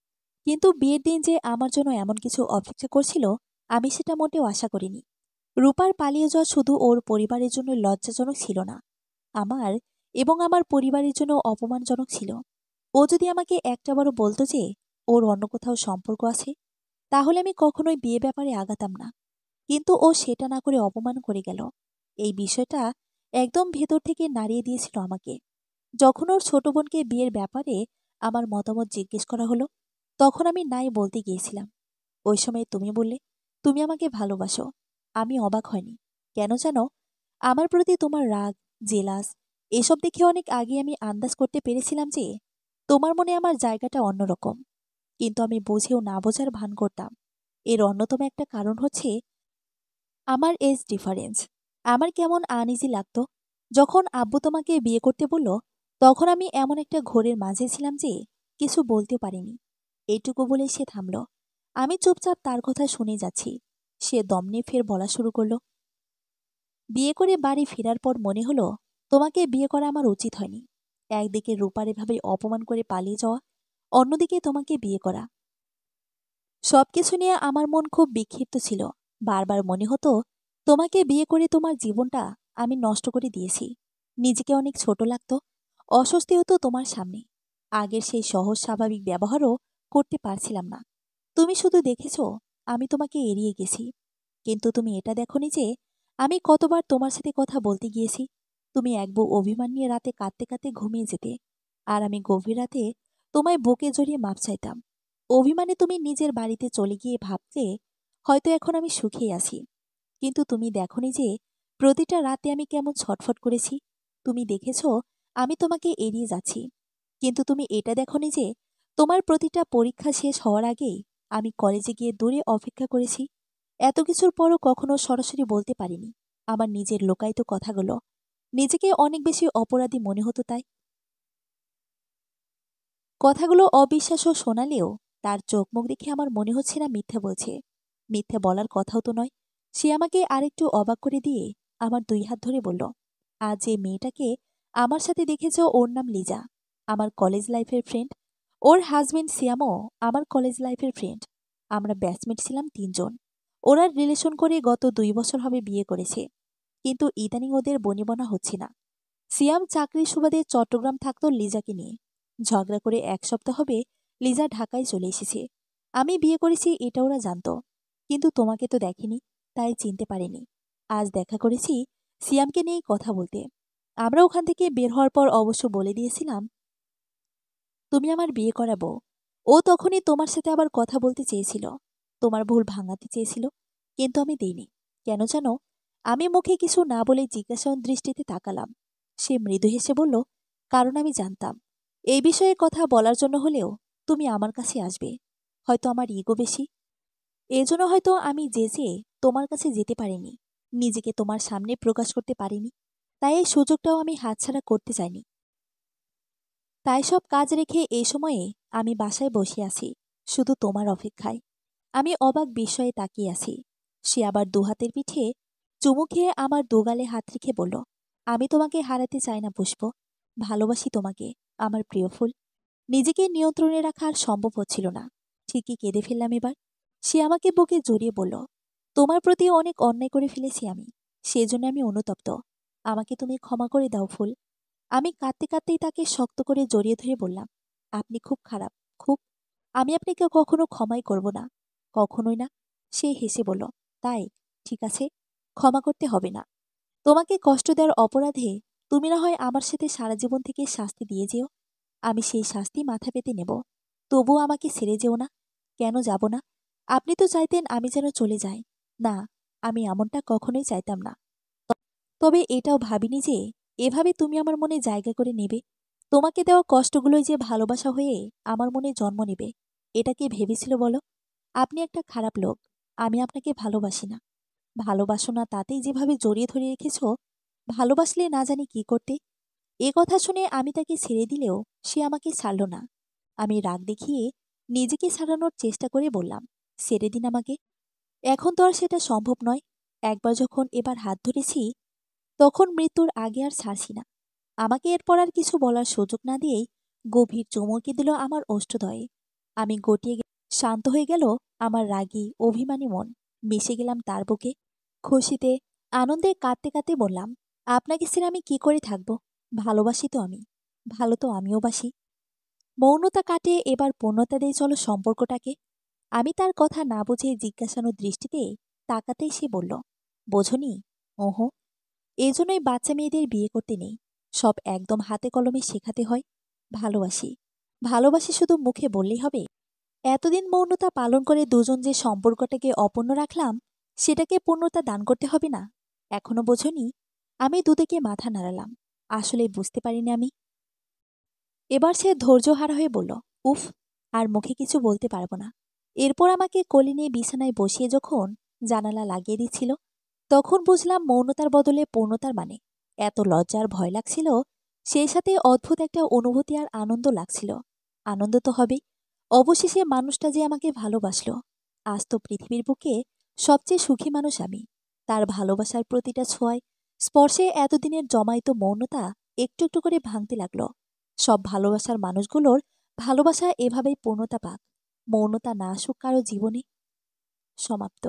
কিন্তু বিয়ের দিন যে আমার জন্য এমন কিছু অপেক্ষা করছিল আমি সেটা মোটেও আশা করিনি। রূপার পালিয়ে যাওয়া শুধু ওর পরিবারের জন্য লজ্জাজনক ছিল না, আমার এবং আমার পরিবারের জন্য অপমানজনক ছিল। ও যদি আমাকে একটাবারও বলতো যে ওর অন্য কোথাও সম্পর্ক আছে, তাহলে আমি কখনোই বিয়ে ব্যাপারে আগাতাম না। কিন্তু ও সেটা না করে অপমান করে গেল। এই বিষয়টা একদম ভেতর থেকে নাড়িয়ে দিয়েছিল আমাকে। যখন ওর ছোট বোনকে বিয়ের ব্যাপারে আমার মতামত জিজ্ঞেস করা হলো, তখন আমি নাই বলতে গিয়েছিলাম। ওই সময় তুমি বললে তুমি আমাকে ভালোবাসো। আমি অবাক হয়নি। কেন জানো? আমার প্রতি তোমার রাগ, জেলাস এসব দেখে অনেক আগে আমি আন্দাজ করতে পেরেছিলাম যে তোমার মনে আমার জায়গাটা অন্যরকম। কিন্তু আমি বুঝেও না বোঝার ভান করতাম। এর অন্যতম একটা কারণ হচ্ছে আমার এজ ডিফারেন্স। আমার কেমন আনইজি লাগতো যখন আব্বু তোমাকে বিয়ে করতে বলল। তখন আমি এমন একটা ঘোরের মাঝে ছিলাম যে কিছু বলতেও পারিনি। এইটুকু বলে সে থামল। আমি চুপচাপ তার কথা শুনে যাচ্ছি। সে দম নিয়ে ফের বলা শুরু করলো, বিয়ে করে বাড়ি ফেরার পর মনে হলো তোমাকে বিয়ে করা আমার উচিত হয়নি। একদিকে রূপার এভাবে অপমান করে পালিয়ে যাওয়া, অন্যদিকে তোমাকে বিয়ে করা। সবকিছু নিয়ে আমার মন খুব বিক্ষিপ্ত ছিল। বারবার মনে হতো তোমাকে বিয়ে করে তোমার জীবনটা আমি নষ্ট করে দিয়েছি। নিজেকে অনেক ছোট লাগতো। অস্বস্তি হতো তোমার সামনে। আগের সেই সহজ স্বাভাবিক ব্যবহারও করতে পারছিলাম না। তুমি শুধু দেখেছ আমি তোমাকে এড়িয়ে গেছি। কিন্তু তুমি এটা দেখোনি যে আমি কতবার তোমার সাথে কথা বলতে গিয়েছি। তুমি এক বউ অভিমান নিয়ে রাতে কাঁদতে কাঁদতে ঘুমিয়ে যেতে। আর আমি গভীর রাতে তোমায় বুকে জড়িয়ে মাপ চাইতাম। অভিমানে তুমি নিজের বাড়িতে চলে গিয়ে ভাবতে হয়তো এখন আমি সুখেই আছি। কিন্তু তুমি দেখোনি যে প্রতিটা রাতে আমি কেমন ছটফট করেছি। তুমি দেখেছ আমি তোমাকে এড়িয়ে যাচ্ছি। কিন্তু তুমি এটা দেখোনি যে তোমার প্রতিটা পরীক্ষা শেষ হওয়ার আগেই আমি কলেজে গিয়ে দূরে অপেক্ষা করেছি। এত কিছুর পরও কখনো সরাসরি বলতে পারিনি আমার নিজের লোকায়িত কথাগুলো। নিজেকে অনেক বেশি অপরাধী মনে হতো তাই। কথাগুলো অবিশ্বাস্য শোনালেও তার চোখ মুখ দেখে আমার মনে হচ্ছে না মিথ্যা বলছে। মিথ্যা বলার কথাও তো নয়। সে আমাকে আরেকটু অবাক করে দিয়ে আমার 2 হাত ধরে বলল, আজ যে মেয়েটাকে আমার সাথে দেখেছ ওর নাম লিজা। আমার কলেজ লাইফের ফ্রেন্ড। ওর হাজবেন্ড সিয়ামও আমার কলেজ লাইফের ফ্রেন্ড। আমরা ব্যাচমেট ছিলাম 3 জন। ওরা রিলেশন করে গত 2 বছর হবে বিয়ে করেছে। কিন্তু ইদানিং ওদের বনিবনা হচ্ছে না। সিয়াম চাকরির সুবাদে চট্টগ্রাম থাকত লিজাকে নিয়ে। ঝগড়া করে 1 সপ্তাহ হবে লিজা ঢাকায় চলে এসেছে। আমি বিয়ে করেছি এটা ওরা জানত। কিন্তু তোমাকে তো দেখেনি, তাই চিনতে পারেনি। আজ দেখা করেছি সিয়ামকে নিয়েই কথা বলতে। আমরা ওখান থেকে বের হওয়ার পর অবশ্য বলে দিয়েছিলাম, তুমি আমার বিয়ে করাবো। ও তখনই তোমার সাথে আবার কথা বলতে চেয়েছিল। তোমার ভুল ভাঙাতে চেয়েছিল। কিন্তু আমি দেইনি। কেন জানো? আমি মুখে কিছু না বলে জিজ্ঞাসার দৃষ্টিতে তাকালাম। সে মৃদু হেসে বলল, কারণ আমি জানতাম এই বিষয়ে কথা বলার জন্য হলেও তুমি আমার কাছে আসবে। হয়তো আমার ইগো বেশি। এজন্য হয়তো আমি যেচে তোমার কাছে যেতে পারিনি। নিজেকে তোমার সামনে প্রকাশ করতে পারিনি। তাই এই সুযোগটাও আমি হাতছাড়া করতে চাইনি। তাই সব কাজ রেখে এই সময়ে আমি বাসায় বসে আছি, শুধু তোমার অপেক্ষায়। আমি অবাক বিস্ময়ে তাকিয়ে আছি। সে আবার দুহাতের পিঠে চুমু খেয়ে আমার দুগালে হাত রেখে বলল, আমি তোমাকে হারাতে চাই না পুষ্প। ভালোবাসি তোমাকে, আমার প্রিয় ফুল। নিজেকে নিয়ন্ত্রণে রাখা আর সম্ভব হচ্ছিল না। ঠিকই কেঁদে ফেললাম এবার। সে আমাকে বুকে জড়িয়ে বলল, তোমার প্রতি অনেক অন্যায় করে ফেলেছি আমি। সেজন্য আমি অনুতপ্ত। আমাকে তুমি ক্ষমা করে দাও ফুল। আমি কাঁদতে কাঁদতেই তাকে শক্ত করে জড়িয়ে ধরে বললাম, আপনি খুব খারাপ, খুব। আমি আপনাকে কখনো ক্ষমাই করব না। কখনোই না। সে হেসে বলল, তাই? ঠিক আছে, ক্ষমা করতে হবে না। তোমাকে কষ্ট দেওয়ার অপরাধে তুমি না হয় আমার সাথে সারা জীবন থেকে শাস্তি দিয়ে যেও। আমি সেই শাস্তি মাথা পেতে নেব। তবুও আমাকে ছেড়ে যেও না। কেন যাব না? আপনি তো চাইতেন আমি যেন চলে যাই। না, আমি এমনটা কখনোই চাইতাম না। তবে এটাও ভাবিনি যে এভাবে তুমি আমার মনে জায়গা করে নেবে। তোমাকে দেওয়া কষ্টগুলোই যে ভালোবাসা হয়ে আমার মনে জন্ম নেবে। এটা কি ভেবেছিল বলো? আপনি একটা খারাপ লোক। আমি আপনাকে ভালোবাসি না। ভালোবাসো না তাতেই যেভাবে জড়িয়ে ধরে রেখেছ, ভালোবাসলে না জানি কি করতে। এ কথা শুনে আমি তাকে ছেড়ে দিলেও সে আমাকে ছাড়ল না। আমি রাগ দেখিয়ে নিজেকে ছাড়ানোর চেষ্টা করে বললাম, ছেড়ে দিন আমাকে। এখন তো আর সেটা সম্ভব নয়। একবার যখন এবার হাত ধরেছি, তখন মৃত্যুর আগে আর ছাড়ছি না। আমাকে এরপর আর কিছু বলার সুযোগ না দিয়েই গভীর চুমুকে দিল আমার ওষ্ঠদয়ে। আমি শান্ত হয়ে গেল আমার রাগী অভিমানী মন। মিশে গেলাম তার বুকে। খুশিতে, আনন্দে কাঁদতে কাঁদতে বললাম, আপনাকে ছেড়ে আমি কি করে থাকব? ভালোবাসি তো আমি। ভালো তো আমিও বাসি। মৌনতা কাটিয়ে এবার পূর্ণতা দিয়ে চলো সম্পর্কটাকে। আমি তার কথা না বুঝে জিজ্ঞাসানো দৃষ্টিতে তাকাতেই সে বলল, বোঝনি? ওহো। এজন্যই বাচ্চা মেয়েদের বিয়ে করতে নেই। সব একদম হাতে কলমে শেখাতে হয়। ভালোবাসি। ভালোবাসি শুধু মুখে বললেই হবে? এতদিন মৌনতা পালন করে দুজন যে সম্পর্কটাকে অপূর্ণ রাখলাম, সেটাকে পূর্ণতা দান করতে হবে না? এখনো বোঝনি? আমি দুদিকে মাথা নাড়ালাম। আসলে বুঝতে পারিনি আমি। এবার সে ধৈর্যহারা হয়ে বলল, উফ, আর মুখে কিছু বলতে পারবো না। এরপর আমাকে কোলে নিয়ে বিছানায় বসিয়ে যখন জানালা লাগিয়ে দিচ্ছিল, তখন বুঝলাম মৌনতার বদলে পূর্ণতার মানে। এত লজ্জা আর ভয় লাগছিল, সেই সাথে অদ্ভুত একটা অনুভূতি আর আনন্দ লাগছিল। আনন্দ তো হবেই। অবশেষে মানুষটা যে আমাকে ভালোবাসল। আজ তো পৃথিবীর বুকে সবচেয়ে সুখী মানুষ আমি। তার ভালোবাসার প্রতিটা ছোঁয়ায়, স্পর্শে এতদিনের জমায়িত মৌনতা একটু একটু করে ভাঙতে লাগল। সব ভালোবাসার মানুষগুলোর ভালোবাসা এভাবেই পূর্ণতা পাক। মৌনতা না আসুক কারো জীবনে। সমাপ্ত।